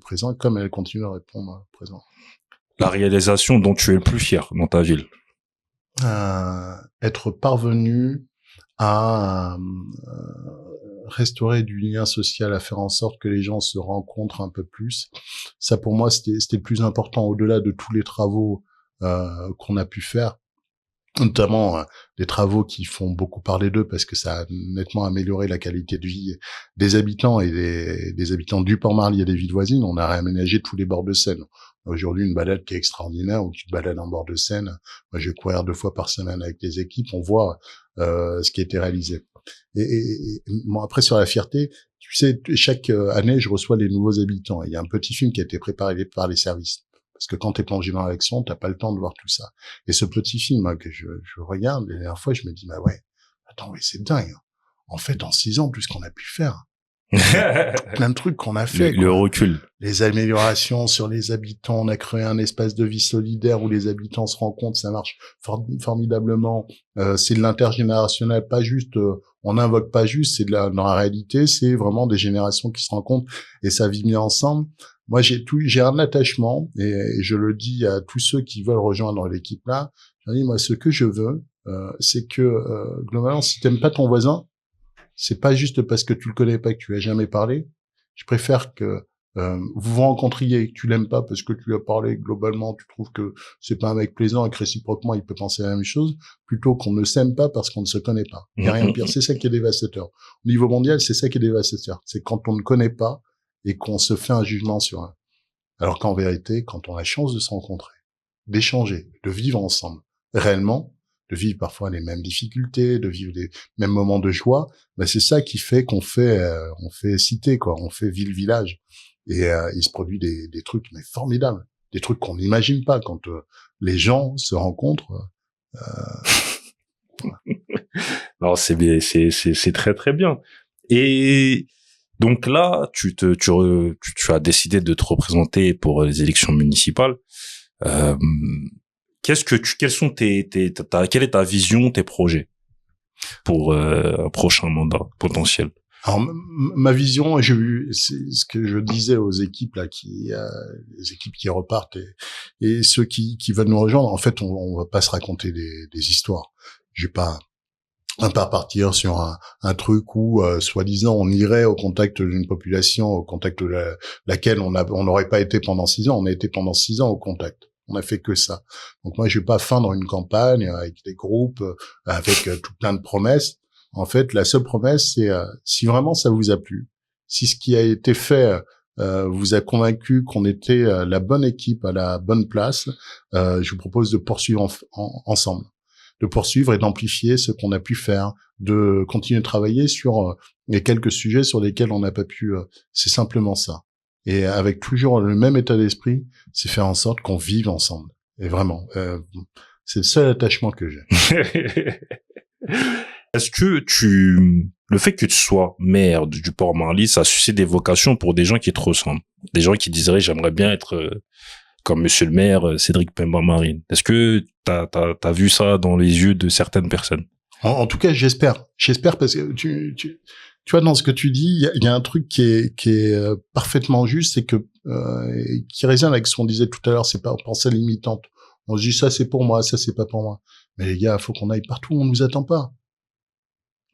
présent, comme elle continue à répondre présent. La réalisation dont tu es le plus fier dans ta ville? Être parvenu à restaurer du lien social, à faire en sorte que les gens se rencontrent un peu plus. Ça, pour moi, c'était le plus important, au-delà de tous les travaux qu'on a pu faire. notamment des travaux qui font beaucoup parler d'eux parce que ça a nettement amélioré la qualité de vie des habitants et des habitants du Port-Marly et des villes voisines. On a réaménagé tous les bords de Seine. Aujourd'hui, une balade qui est extraordinaire, où tu te balades en bord de Seine. Moi, je vais courir 2 fois par semaine avec les équipes. On voit ce qui a été réalisé. Et bon, après, sur la fierté, tu sais, chaque année, je reçois les nouveaux habitants. Il y a un petit film qui a été préparé par les services. Parce que quand t'es plongé dans l'action, t'as pas le temps de voir tout ça. Et ce petit film que je regarde, la dernière fois, je me dis, bah ouais, attends, mais c'est dingue. En fait, en 6 ans, tout ce qu'on a pu faire. Plein de trucs qu'on a fait. Le recul. Les améliorations sur les habitants, on a créé un espace de vie solidaire où les habitants se rencontrent, ça marche formidablement. C'est de l'intergénérationnel, pas juste, on n'invoque pas juste, c'est dans la réalité, c'est vraiment des générations qui se rencontrent et ça vit bien ensemble. Moi, j'ai un attachement et je le dis à tous ceux qui veulent rejoindre l'équipe là. Je dis, moi, ce que je veux, c'est que globalement, si t'aimes pas ton voisin, c'est pas juste parce que tu le connais pas, que tu lui as jamais parlé. Je préfère que vous vous rencontriez et que tu l'aimes pas parce que tu lui as parlé, globalement, tu trouves que c'est pas un mec plaisant et que réciproquement, il peut penser la même chose, plutôt qu'on ne s'aime pas parce qu'on ne se connaît pas. Il y a rien de pire. C'est ça qui est dévastateur. Au niveau mondial, c'est ça qui est dévastateur. C'est quand on ne connaît pas et qu'on se fait un jugement sur un. Alors qu'en vérité, quand on a la chance de se rencontrer, d'échanger, de vivre ensemble, réellement, de vivre parfois les mêmes difficultés, de vivre les mêmes moments de joie, ben c'est ça qui fait qu'on fait, on fait cité, quoi, on fait ville-village. Et il se produit des trucs mais formidables, des trucs qu'on n'imagine pas quand les gens se rencontrent. Alors c'est bien, c'est très très bien. Et donc là, tu as décidé de te représenter pour les élections municipales. Quelle est ta vision, tes projets pour un prochain mandat potentiel? Alors ma vision, c'est ce que je disais aux équipes là, les équipes qui repartent et ceux qui veulent nous rejoindre. En fait, on va pas se raconter des histoires. Je vais pas partir sur un truc où soi-disant on irait au contact d'une population, au contact de laquelle on n'aurait pas été pendant 6 ans. On a été pendant 6 ans au contact. On a fait que ça. Donc moi, je vais pas feindre une campagne avec des groupes, avec tout plein de promesses. En fait, la seule promesse, c'est si vraiment ça vous a plu, si ce qui a été fait vous a convaincu qu'on était la bonne équipe à la bonne place, je vous propose de poursuivre ensemble, de poursuivre et d'amplifier ce qu'on a pu faire, de continuer de travailler sur les quelques sujets sur lesquels on n'a pas pu. C'est simplement ça. Et avec toujours le même état d'esprit, c'est faire en sorte qu'on vive ensemble. Et vraiment, c'est le seul attachement que j'ai. Est-ce que le fait que tu sois maire du Port-Marly, ça suscite des vocations pour des gens qui te ressemblent, des gens qui diraient j'aimerais bien être comme Monsieur le maire Cédric Pemba-Marine. Est-ce que t'as vu ça dans les yeux de certaines personnes? En tout cas, j'espère parce que tu vois, dans ce que tu dis, il y a un truc qui est parfaitement juste, c'est que qui résonne avec ce qu'on disait tout à l'heure, c'est pas pensée limitante. On se dit ça c'est pour moi, ça c'est pas pour moi. Mais les gars, faut qu'on aille partout, on nous attend pas.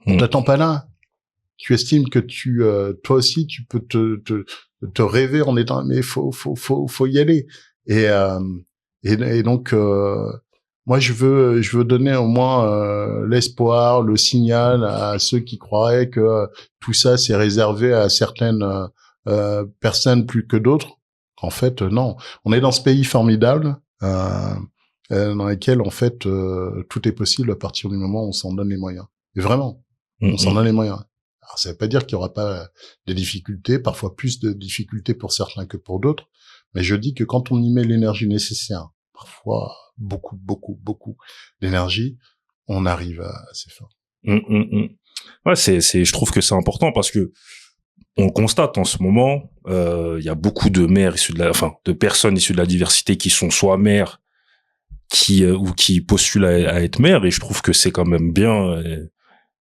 On t'attend pas là. Tu estimes que toi aussi tu peux te rêver en étant, mais faut y aller. Et donc moi je veux donner au moins l'espoir, le signal à ceux qui croiraient que tout ça c'est réservé à certaines personnes plus que d'autres. En fait non, on est dans ce pays formidable dans lequel en fait tout est possible à partir du moment où on s'en donne les moyens. Et vraiment, on s'en donne les moyens. Alors ça veut pas dire qu'il y aura pas des difficultés, parfois plus de difficultés pour certains que pour d'autres, mais je dis que quand on y met l'énergie nécessaire, parfois beaucoup d'énergie, on arrive à assez fort. Ouais, je trouve que c'est important parce que on constate en ce moment, il y a beaucoup de maires issus de personnes issues de la diversité qui sont soit maires, ou qui postulent à être maire, et je trouve que c'est quand même bien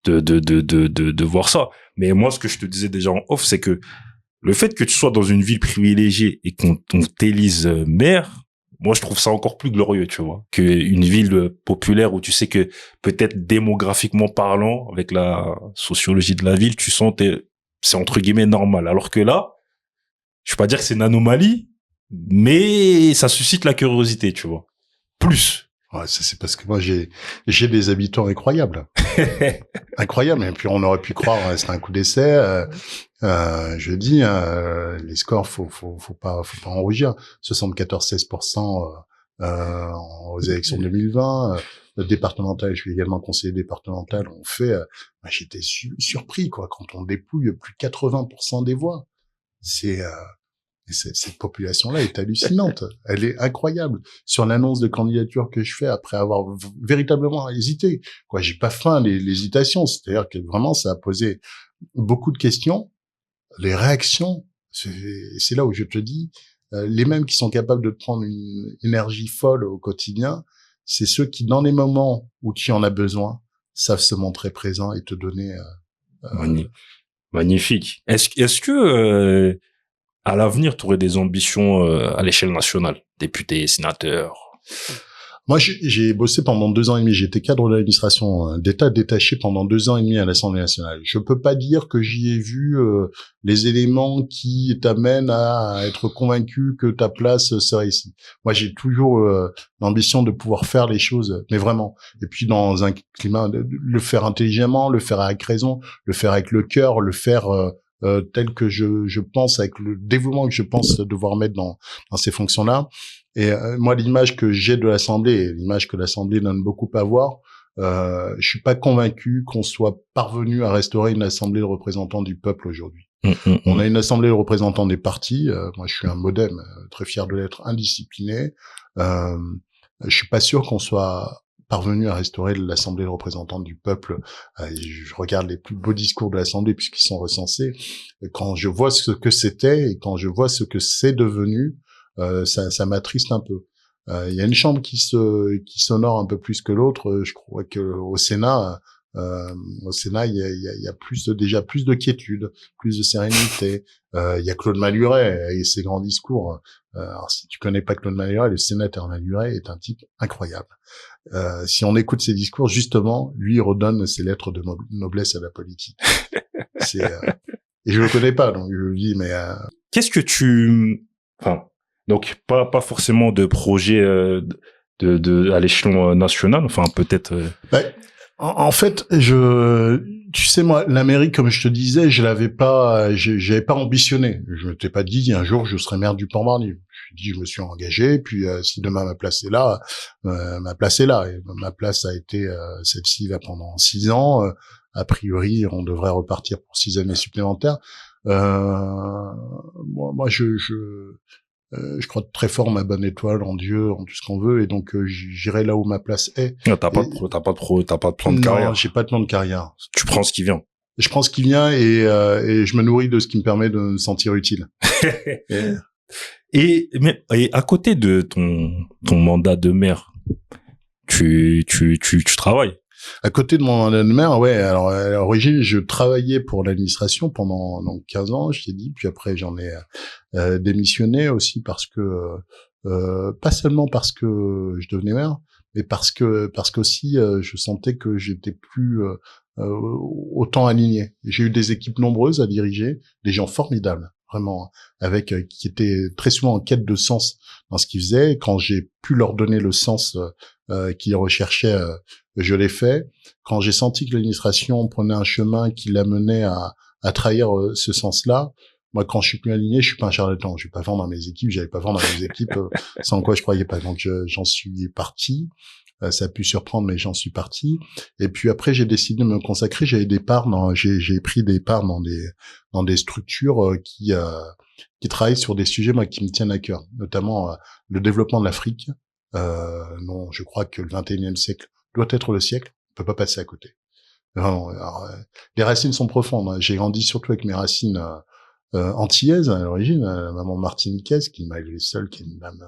de voir ça. Mais moi, ce que je te disais déjà en off, c'est que le fait que tu sois dans une ville privilégiée et qu'on t'élise maire, moi, je trouve ça encore plus glorieux, tu vois, qu'une ville populaire où tu sais que peut-être démographiquement parlant, avec la sociologie de la ville, tu sens c'est entre guillemets normal. Alors que là, je vais pas dire que c'est une anomalie, mais ça suscite la curiosité, tu vois. Plus. Ouais, ça c'est parce que moi j'ai des habitants incroyables, incroyables. Et puis on aurait pu croire c'est un coup d'essai. Je dis les scores faut pas en rougir. 74-16% aux élections 2020. Départemental, je suis également conseiller départemental. On fait, j'étais surpris quoi quand on dépouille plus de 80% des voix. C'est cette population-là est hallucinante. Elle est incroyable. Sur l'annonce de candidature que je fais après avoir véritablement hésité, quoi, j'ai pas feint l'hésitation. C'est-à-dire que vraiment, ça a posé beaucoup de questions. Les réactions, c'est là où je te dis, les mêmes qui sont capables de te prendre une énergie folle au quotidien, c'est ceux qui, dans les moments où tu en as besoin, savent se montrer présents et te donner. Magnifique. Est-ce que à l'avenir, tu aurais des ambitions à l'échelle nationale, député, sénateur? Moi, j'ai bossé pendant 2 ans et demi. J'étais cadre de l'administration d'État détaché pendant 2 ans et demi à l'Assemblée nationale. Je peux pas dire que j'y ai vu les éléments qui t'amènent à être convaincu que ta place serait ici. Moi, j'ai toujours l'ambition de pouvoir faire les choses, mais vraiment. Et puis dans un climat, le faire intelligemment, le faire avec raison, le faire avec le cœur, le faire tel que je pense, avec le dévouement que je pense devoir mettre dans ces fonctions-là. Et moi, l'image que j'ai de l'Assemblée, et l'image que l'Assemblée donne beaucoup à voir, je suis pas convaincu qu'on soit parvenu à restaurer une Assemblée de représentants du peuple aujourd'hui. On a une Assemblée de représentants des partis. Moi, je suis un modem, très fier de l'être, indiscipliné. Je suis pas sûr qu'on soit parvenu à restaurer l'Assemblée de représentants du peuple. Je regarde les plus beaux discours de l'Assemblée puisqu'ils sont recensés. Quand je vois ce que c'était et quand je vois ce que c'est devenu, ça m'attriste un peu. Il y a une chambre qui s'honore un peu plus que l'autre. Je crois que au Sénat, il y a déjà plus de quiétude, plus de sérénité. Il y a Claude Maluret et ses grands discours. Alors si tu connais pas Claude Maluret, le sénateur Maluret est un type incroyable. Si on écoute ses discours, justement, lui il redonne ses lettres de noblesse à la politique. Et je le connais pas, donc je lui dis mais. Qu'est-ce que donc pas forcément de projet à l'échelon national, enfin peut-être. En fait, tu sais moi, l'Amérique, comme je te disais, j'avais pas ambitionné. Je m'étais pas dit un jour je serai maire du Port-Marly. Je me suis engagé, puis si demain ma place est là, ma place est là. Et ma place a été celle-ci là pendant 6 ans. A priori, on devrait repartir pour 6 années supplémentaires. Moi, je crois très fort en ma bonne étoile, en Dieu, en tout ce qu'on veut, et donc j'irai là où ma place est. Non, t'as pas de plan de carrière. Non, j'ai pas de plan de carrière. Tu prends ce qui vient. Je prends ce qui vient et je me nourris de ce qui me permet de me sentir utile. Et à côté de ton mandat de maire, tu travailles. À côté de mon mandat de maire, ouais. Alors à l'origine, je travaillais pour l'administration pendant 15 ans, je t'ai dit. Puis après, j'en ai démissionné aussi parce que pas seulement parce que je devenais maire, mais parce qu'aussi je sentais que j'étais plus autant aligné. J'ai eu des équipes nombreuses à diriger, des gens formidables, vraiment, avec qui étaient très souvent en quête de sens dans ce qu'ils faisaient. Quand j'ai pu leur donner le sens qu'ils recherchaient, je l'ai fait. Quand j'ai senti que l'administration prenait un chemin qui l'amenait à trahir ce sens-là, moi, quand je suis plus aligné, je suis pas un charlatan. Je vais pas vendre à mes équipes, j'allais pas vendre à mes équipes sans quoi je croyais pas. Donc, j'en suis parti. Ça a pu surprendre, mais j'en suis parti. Et puis après, j'ai décidé de me consacrer. J'ai pris des parts dans des structures qui travaillent sur des sujets moi qui me tiennent à cœur, notamment le développement de l'Afrique. Non, je crois que le 21e siècle doit être le siècle. On peut pas passer à côté. Vraiment. Alors, les racines sont profondes. J'ai grandi surtout avec mes racines antillaises à l'origine, maman martiniquaise qui m'a élevé seule, qui est une dame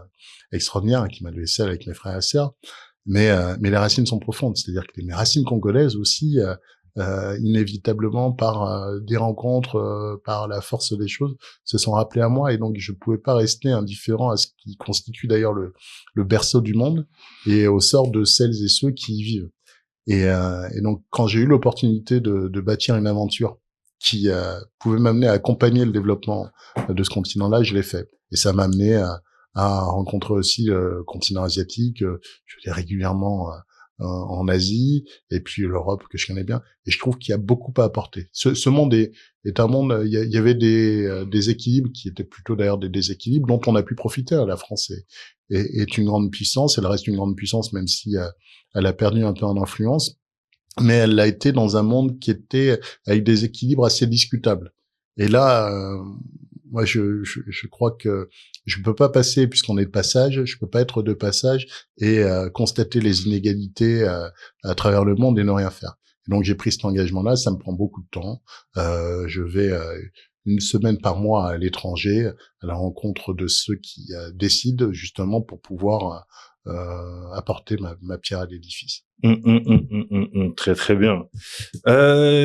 extraordinaire, qui m'a élevé seule avec mes frères et sœurs. Mais les racines sont profondes, c'est-à-dire que mes racines congolaises aussi, inévitablement par des rencontres, par la force des choses, se sont rappelées à moi, et donc je pouvais pas rester indifférent à ce qui constitue d'ailleurs le berceau du monde et au sort de celles et ceux qui y vivent. Et donc quand j'ai eu l'opportunité de bâtir une aventure qui pouvait m'amener à accompagner le développement de ce continent-là, je l'ai fait. Et ça m'a amené à rencontrer aussi le continent asiatique. Je vais régulièrement en Asie, et puis l'Europe que je connais bien. Et je trouve qu'il y a beaucoup à apporter. Ce monde est un monde. Il y avait des équilibres qui étaient plutôt d'ailleurs des déséquilibres dont on a pu profiter. La France est une grande puissance. Elle reste une grande puissance, même si elle a perdu un peu en influence. Mais elle l'a été dans un monde qui était avec des équilibres assez discutables. Et là, moi, je crois que je peux pas passer, puisqu'on est de passage, je peux pas être de passage et constater les inégalités à travers le monde et ne rien faire. Et donc, j'ai pris cet engagement-là. Ça me prend beaucoup de temps. Je vais une semaine par mois à l'étranger, à la rencontre de ceux qui décident, justement, pour pouvoir apporter ma pierre à l'édifice. Très très bien.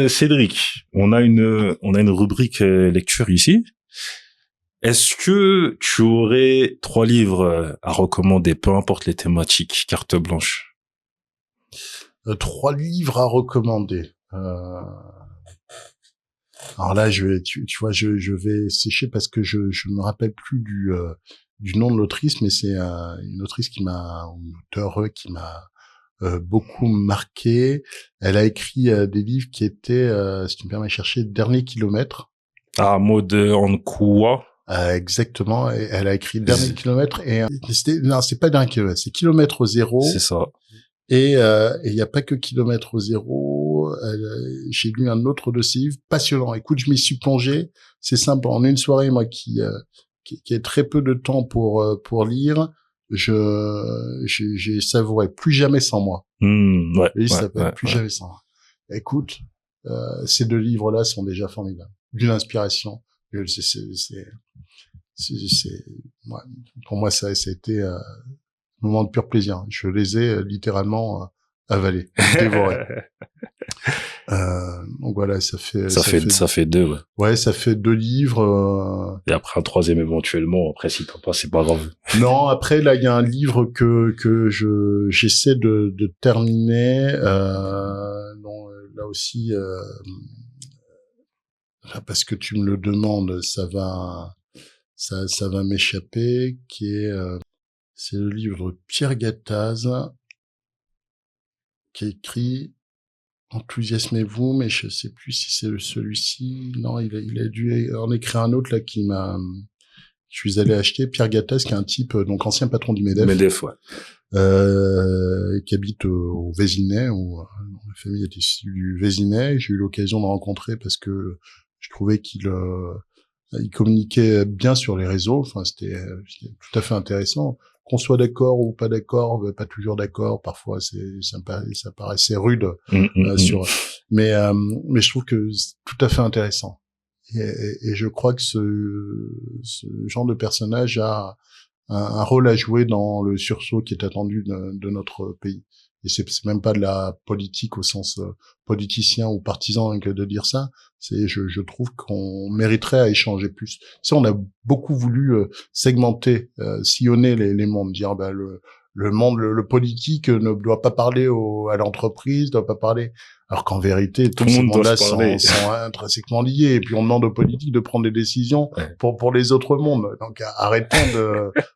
Cédric, on a une rubrique lecture ici. Est-ce que tu aurais 3 livres à recommander, peu importe les thématiques, carte blanche? 3 livres à recommander. Alors là, tu vois, je vais sécher parce que je me rappelle plus du nom de l'autrice, mais c'est une autrice une auteure qui m'a beaucoup marqué. Elle a écrit des livres qui étaient, si tu me permets de chercher, Dernier kilomètre. Ah, Maud Ankoua. Exactement. Et elle a écrit Dernier kilomètre et c'est pas Dernier kilomètre, c'est Kilomètre zéro. C'est ça. Et il y a pas que Kilomètre zéro. J'ai lu un autre de ses livres passionnant. Écoute, je m'y suis plongé. C'est simple. En une soirée, moi qui ai très peu de temps pour lire, j'ai savouré Plus jamais sans moi. Ouais. Et il s'appelle Plus jamais sans moi. Écoute, ces 2 livres-là sont déjà formidables. D'une inspiration. Ouais, pour moi, ça a été un moment de pur plaisir. Je les ai littéralement avalés, dévorés. Donc voilà, ça fait 2, ouais. Ouais, ça fait 2 livres. Et après un 3e éventuellement. Après, si t'en pas, c'est pas grave. Non, après là, il y a un livre que j'essaie de terminer. Non, là aussi, parce que tu me le demandes, ça va m'échapper. C'est le livre de Pierre Gattaz qui a écrit Enthousiasmez-vous, mais je sais plus si c'est celui-ci. Non, il a dû en écrire un autre là je suis allé acheter. Pierre Gattaz, qui est un type, donc ancien patron du MEDEF. MEDEF, ouais. Qui habite au Vésinet, où la famille est issue du Vésinet. J'ai eu l'occasion de le rencontrer parce que je trouvais qu'il communiquait bien sur les réseaux. Enfin, c'était tout à fait intéressant. Qu'on soit d'accord ou pas d'accord, pas toujours d'accord. Parfois, ça paraissait rude mais je trouve que c'est tout à fait intéressant. Et je crois que ce genre de personnage a un rôle à jouer dans le sursaut qui est attendu de notre pays. Et c'est même pas de la politique au sens politicien ou partisan que de dire ça. Je trouve qu'on mériterait à échanger plus. Ça, on a beaucoup voulu segmenter, sillonner les mondes, dire le monde, le politique ne doit pas parler à l'entreprise, doit pas parler. Alors qu'en vérité, tous ces mondes-là sont intrinsèquement liés. Et puis on demande aux politiques de prendre des décisions pour les autres mondes. Donc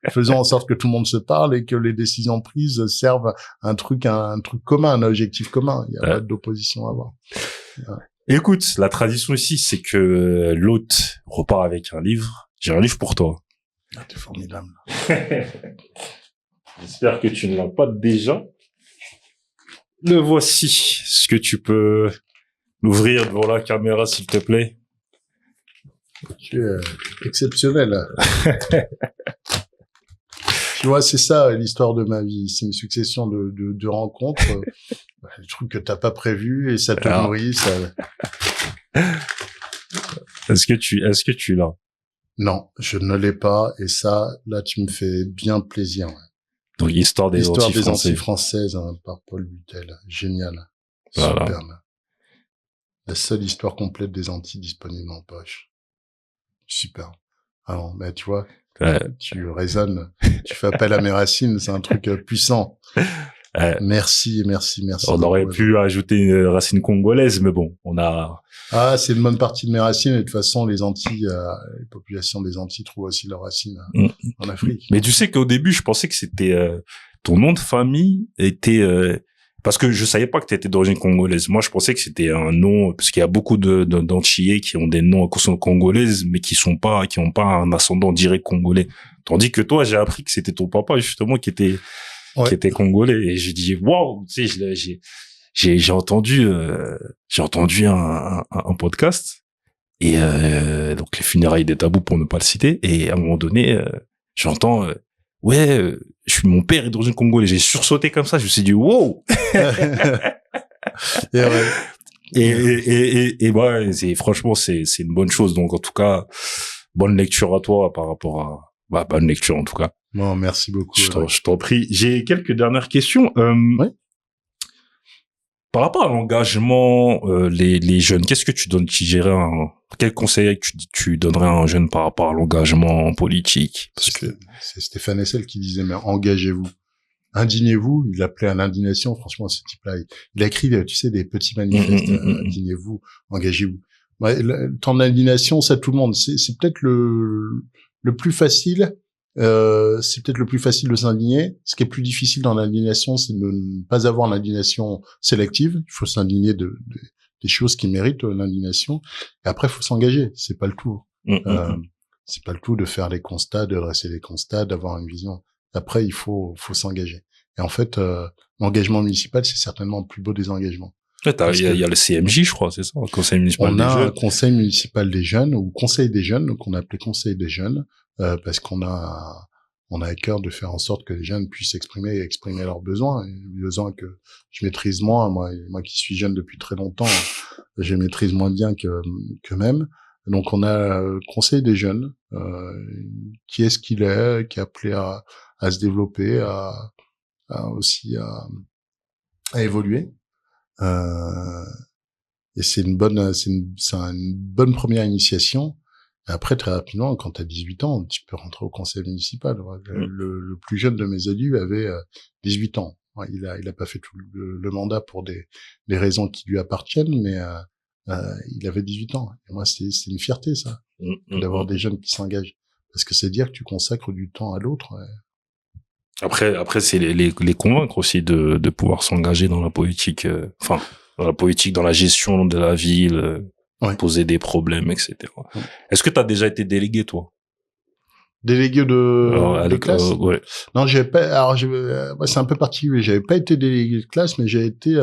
faisons en sorte que tout le monde se parle et que les décisions prises servent un truc commun, un objectif commun. Il n'y a pas d'opposition à avoir. Écoute, la tradition ici, c'est que l'hôte repart avec un livre. J'ai un livre pour toi. Ah, t'es formidable. J'espère que tu ne l'as pas déjà. Le voici. Est-ce que tu peux l'ouvrir devant la caméra, s'il te plaît? Tu es exceptionnel. Tu vois, c'est ça l'histoire de ma vie. C'est une succession de rencontres, des trucs que t'as pas prévus et ça te nourrit. Est-ce que tu l'as? Non, je ne l'ai pas. Et ça, là, tu me fais bien plaisir. Ouais. Donc, Histoire des Antilles françaises par Paul Butel. Génial. Voilà. Superbe. La seule histoire complète des Antilles disponible en poche. Super. Alors, mais tu vois, tu raisonnes, tu fais appel à mes racines, c'est un truc puissant. Merci On aurait pu ajouter une racine congolaise, mais bon, on a... Ah, c'est une bonne partie de mes racines, et de toute façon, les Antilles, les populations des Antilles trouvent aussi leurs racines en Afrique. Mais tu sais qu'au début, je pensais que c'était, ton nom de famille était, parce que je savais pas que tu étais d'origine congolaise. Moi, je pensais que c'était un nom, parce qu'il y a beaucoup d'Antillais qui ont des noms à consonance congolaise, mais qui ont pas un ascendant direct congolais. Tandis que toi, j'ai appris que c'était ton papa, justement, qui était congolais. Et j'ai dit, waouh, tu sais, j'ai entendu un podcast, et, donc les funérailles des tabous pour ne pas le citer. Et à un moment donné, j'entends, mon père est d'origine congolaise. J'ai sursauté comme ça. Je me suis dit, wow! Et ouais. Et franchement, c'est une bonne chose. Donc, en tout cas, bonne lecture à toi par rapport à, bonne lecture, en tout cas. Bon, merci beaucoup. Je t'en prie. J'ai quelques dernières questions. Oui. Par rapport à l'engagement, les jeunes, qu'est-ce que tu quel conseil tu donnerais à un jeune par rapport à l'engagement politique? Parce que c'est Stéphane Hessel qui disait, mais engagez-vous. Indignez-vous. Il l'appelait à l'indignation. Franchement, ce type-là, il a écrit, tu sais, des petits manifestes. Indignez-vous, engagez-vous. Ouais, le temps d'indignation, ça tout le monde. C'est peut-être le plus facile. C'est peut-être le plus facile de s'indigner. Ce qui est plus difficile dans l'indignation, c'est de ne pas avoir l'indignation sélective. Il faut s'indigner des choses qui méritent l'indignation. Et après, il faut s'engager. C'est pas le tout. C'est pas le tout de faire les constats, de dresser les constats, d'avoir une vision. Après, il faut s'engager. Et en fait, l'engagement municipal, c'est certainement le plus beau des engagements. Il y a le CMJ, je crois, c'est ça, le Conseil municipal des jeunes. On a un Conseil municipal des jeunes, ou Conseil des jeunes, qu'on a appelé Conseil des jeunes, parce qu'on a à cœur de faire en sorte que les jeunes puissent exprimer leurs besoins, et les besoins que je maîtrise moins. Moi qui suis jeune depuis très longtemps, je maîtrise moins bien que même. Donc on a Conseil des jeunes, qui est ce qu'il est, qui est appelé à se développer, aussi à évoluer. Et c'est une bonne première initiation. Et après, très rapidement, quand tu as 18 ans, tu peux rentrer au conseil municipal. Le plus jeune de mes élus avait 18 ans. Il a pas fait tout le mandat pour des raisons qui lui appartiennent, mais il avait 18 ans. Et moi, c'est une fierté, ça, d'avoir des jeunes qui s'engagent. Parce que c'est dire que tu consacres du temps à l'autre. Après, c'est les convaincre aussi de pouvoir s'engager dans la politique, dans la gestion de la ville, poser des problèmes, etc. Est-ce que tu as déjà été délégué, toi? Délégué de classe? Ouais. Non, j'avais pas. Alors, c'est un peu particulier. J'avais pas été délégué de classe, mais j'ai été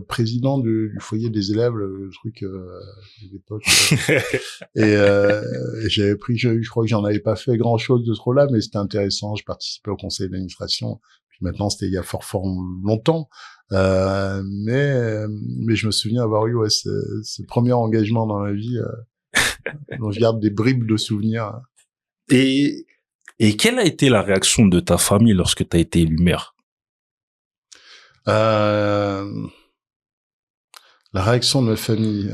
président du foyer des élèves, le truc à l'époque. Et j'avais pris. Je crois que j'en avais pas fait grand chose de ce rôle-là, mais c'était intéressant. Je participais au conseil d'administration. Puis maintenant, c'était il y a fort longtemps. Mais je me souviens avoir eu ce premier engagement dans ma vie, dont je garde des bribes de souvenirs. Et quelle a été la réaction de ta famille lorsque tu as été élu maire? La réaction de ma famille,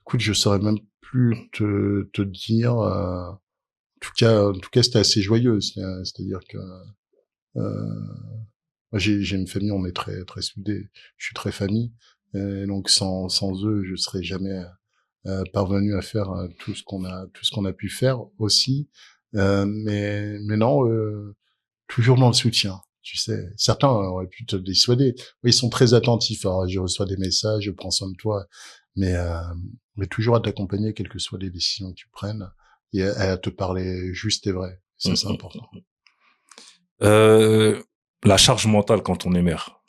écoute, je saurais même plus te dire. En tout cas, c'était assez joyeux. C'est-à-dire que moi, j'ai une famille, on est très très soudés. Je suis très famille, et donc sans eux, je serais jamais parvenu à faire tout ce qu'on a pu faire aussi. Mais non, toujours dans le soutien. Tu sais, certains auraient pu te dissuader. Oui, ils sont très attentifs. Alors, je reçois des messages, je prends soin de toi, mais toujours à t'accompagner, quelles que soient les décisions que tu prennes, et à te parler juste et vrai. Ça, c'est important. La charge mentale quand on est maire.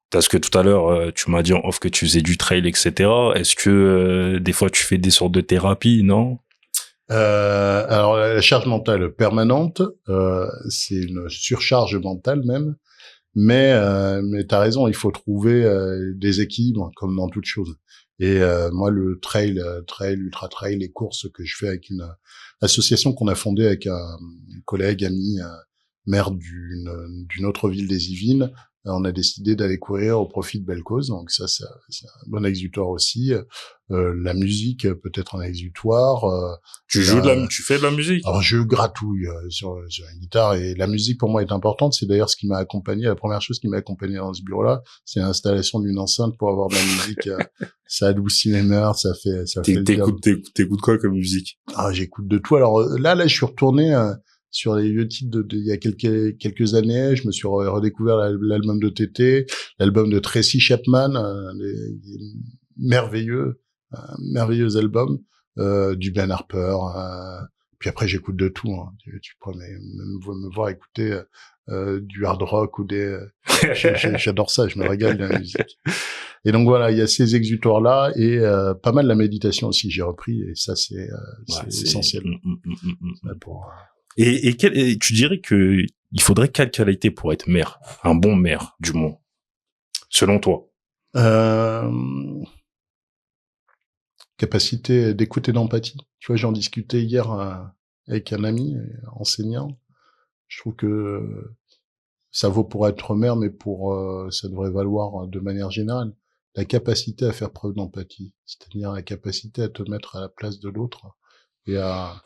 Parce que tout à l'heure, tu m'as dit en off que tu faisais du trail, etc. Est-ce que des fois tu fais des sortes de thérapie, non? Alors la charge mentale permanente, c'est une surcharge mentale même, mais t'as raison, il faut trouver des équilibres comme dans toute chose. Et moi le trail, ultra trail, les courses que je fais avec une association qu'on a fondée avec un collègue, ami, maire d'une autre ville des Yvelines, on a décidé d'aller courir au profit de belles causes. Donc ça, c'est un bon exutoire aussi. La musique peut être un exutoire. Tu fais de la musique? Alors je gratouille sur la guitare, et la musique pour moi est importante. C'est d'ailleurs ce qui m'a accompagné. La première chose qui m'a accompagné dans ce bureau-là, c'est l'installation d'une enceinte pour avoir de la musique. Ça adoucit les mœurs, ça fait le job. T'écoutes quoi comme musique? Ah, j'écoute de tout. Alors là, je suis retourné sur les vieux titres il y a quelques années. Je me suis redécouvert l'album de Tété, l'album de Tracy Chapman, des merveilleux albums, du Ben Harper. Puis après, j'écoute de tout. Hein. Tu pourrais même me voir écouter du hard rock ou des. J'adore ça. Je me régale de la musique. Et donc voilà, il y a ces exutoires-là et pas mal la méditation aussi. J'ai repris, et ça c'est essentiel. Et tu dirais que il faudrait quelle qualité pour être maire, un bon maire, du moins, selon toi? Capacité d'écoute et d'empathie. Tu vois, j'en discutais hier avec un ami enseignant. Je trouve que ça vaut pour être maire, mais ça devrait valoir de manière générale la capacité à faire preuve d'empathie, c'est-à-dire la capacité à te mettre à la place de l'autre et à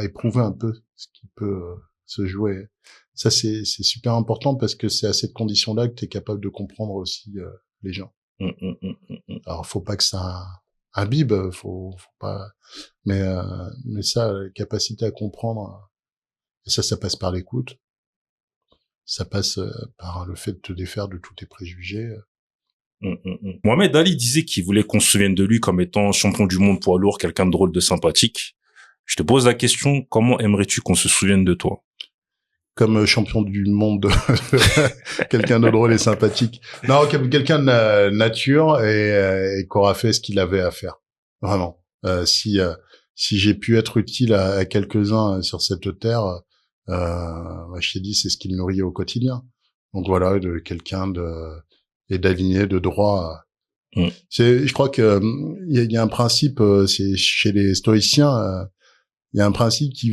éprouver un peu ce qui peut se jouer. Ça, c'est super important, parce que c'est à cette condition-là que tu es capable de comprendre aussi les gens. Alors, faut pas que ça imbibe, faut pas, mais ça, la capacité à comprendre, et ça passe par l'écoute, ça passe par le fait de te défaire de tous tes préjugés. Mohamed Ali disait qu'il voulait qu'on se souvienne de lui comme étant champion du monde poids lourd, quelqu'un de drôle, de sympathique. Je te pose la question, comment aimerais-tu qu'on se souvienne de toi? Comme champion du monde, quelqu'un de drôle et sympathique. Non, quelqu'un de nature et qu'aura fait ce qu'il avait à faire. Vraiment. Si j'ai pu être utile à quelques-uns sur cette terre, je t'ai dit, c'est ce qui me nourrit au quotidien. Donc voilà, de quelqu'un et d'aligné, de droit. Je crois que il y a un principe, c'est chez les stoïciens. Il y a un principe qui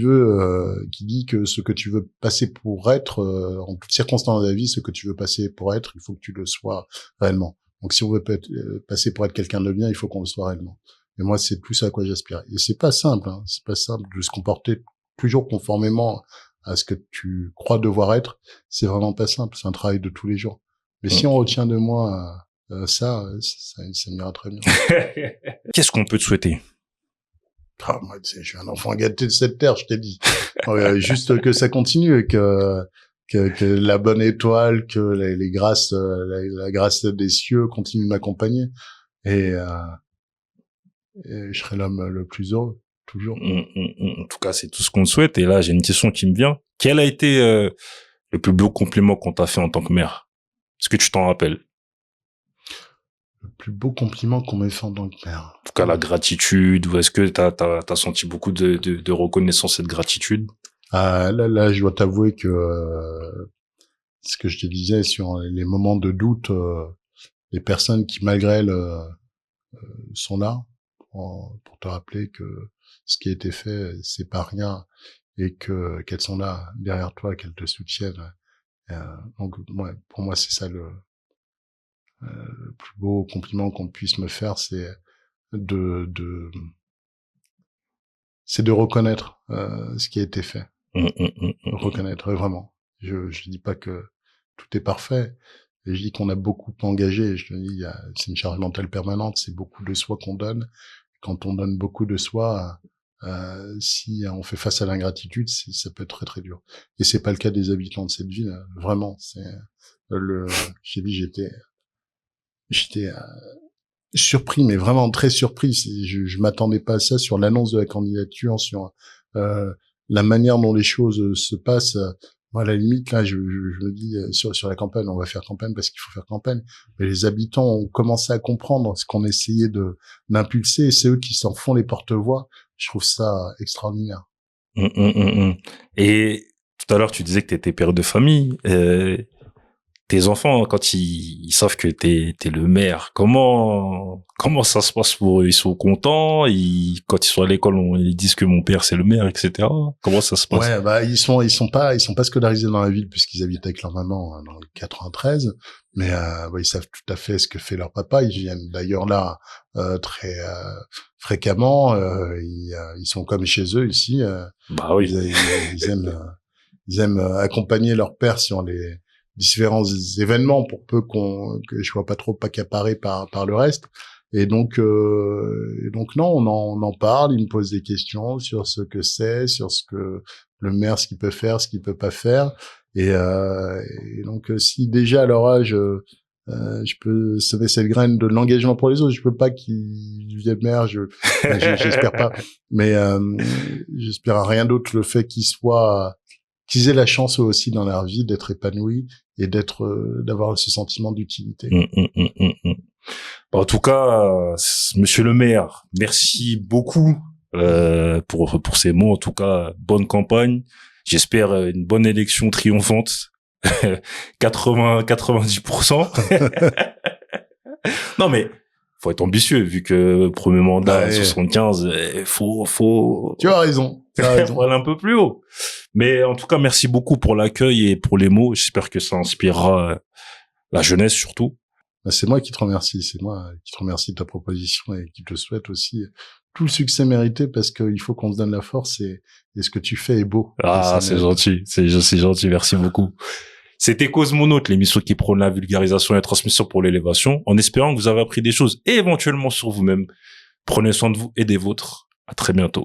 dit que ce que tu veux passer pour être, en toutes circonstances de la vie, ce que tu veux passer pour être, il faut que tu le sois réellement. Donc si on veut passer pour être quelqu'un de bien, il faut qu'on le soit réellement. Et moi, c'est plus à quoi j'aspire. Et c'est pas simple, hein. C'est pas simple de se comporter toujours conformément à ce que tu crois devoir être. C'est vraiment pas simple. C'est un travail de tous les jours. Mais si on retient de moi ça m'ira très bien. Qu'est-ce qu'on peut te souhaiter? Ah, moi, tu sais, je suis un enfant gâté de cette terre, je t'ai dit. Juste que ça continue, et que la bonne étoile, que les grâces, la grâce des cieux continue de m'accompagner. Et je serai l'homme le plus heureux, toujours. En tout cas, c'est tout ce qu'on te souhaite. Et là, j'ai une question qui me vient. Quel a été le plus beau compliment qu'on t'a fait en tant que maire? Est-ce que tu t'en rappelles? Le plus beau compliment qu'on m'ait fait en tant que maire. En tout cas, la gratitude, ou est-ce que t'as senti beaucoup de reconnaissance et de gratitude? Ah, là, je dois t'avouer que ce que je te disais sur les moments de doute, les personnes qui, malgré elles, sont là pour te rappeler que ce qui a été fait, c'est pas rien, et qu'elles sont là derrière toi, qu'elles te soutiennent. Donc, ouais, pour moi, c'est ça le plus beau compliment qu'on puisse me faire, c'est de reconnaître ce qui a été fait. Reconnaître, vraiment. Je dis pas que tout est parfait, et je dis qu'on a beaucoup engagé. Je te dis, c'est une charge mentale permanente, c'est beaucoup de soi qu'on donne. Quand on donne beaucoup de soi, si on fait face à l'ingratitude, ça peut être très très dur. Et c'est pas le cas des habitants de cette ville, vraiment. J'ai dit, j'étais surpris, mais vraiment très surpris. Je m'attendais pas à ça sur l'annonce de la candidature, sur la manière dont les choses se passent. Moi, à la limite, là, je me dis, sur la campagne, on va faire campagne parce qu'il faut faire campagne. Mais les habitants ont commencé à comprendre ce qu'on essayait d'impulser, et c'est eux qui s'en font les porte-voix. Je trouve ça extraordinaire. Et tout à l'heure, tu disais que tu étais père de famille. tes enfants, quand ils savent que t'es le maire, comment ça se passe pour eux? Ils sont contents? Quand ils sont à l'école, ils disent que mon père c'est le maire, etc. Comment ça se passe? Ouais, bah ils sont pas scolarisés dans la ville puisqu'ils habitent avec leur maman dans le 93, mais ils savent tout à fait ce que fait leur papa. Ils viennent d'ailleurs là très fréquemment. Ils sont comme chez eux ici. Bah oui. Ils aiment accompagner leur père sur les différents événements pour peu que je sois pas trop accaparé par le reste. Et donc non, on en parle. Ils me posent des questions sur ce que c'est, sur ce que le maire, ce qu'il peut faire, ce qu'il peut pas faire. Et donc si déjà à leur âge je peux semer cette graine de l'engagement pour les autres, je peux pas qu'ils deviennent maire, j'espère pas, mais j'espère à rien d'autre le fait qu'ils aient la chance eux aussi dans leur vie d'être épanouis et d'avoir ce sentiment d'utilité. En tout cas, monsieur le maire, merci beaucoup pour ces mots. En tout cas, bonne campagne. J'espère une bonne élection triomphante. 90%. Non mais faut être ambitieux vu que premier mandat 75, faut. Tu as raison. Faut aller un peu plus haut. Mais en tout cas, merci beaucoup pour l'accueil et pour les mots. J'espère que ça inspirera la jeunesse surtout. C'est moi qui te remercie. C'est moi qui te remercie de ta proposition et qui te souhaite aussi tout le succès mérité parce qu'il faut qu'on se donne la force et ce que tu fais est beau. Ah, c'est gentil. C'est gentil. Merci beaucoup. C'était Cosmonautes, l'émission qui prône la vulgarisation et la transmission pour l'élévation, en espérant que vous avez appris des choses et éventuellement sur vous-même. Prenez soin de vous et des vôtres. À très bientôt.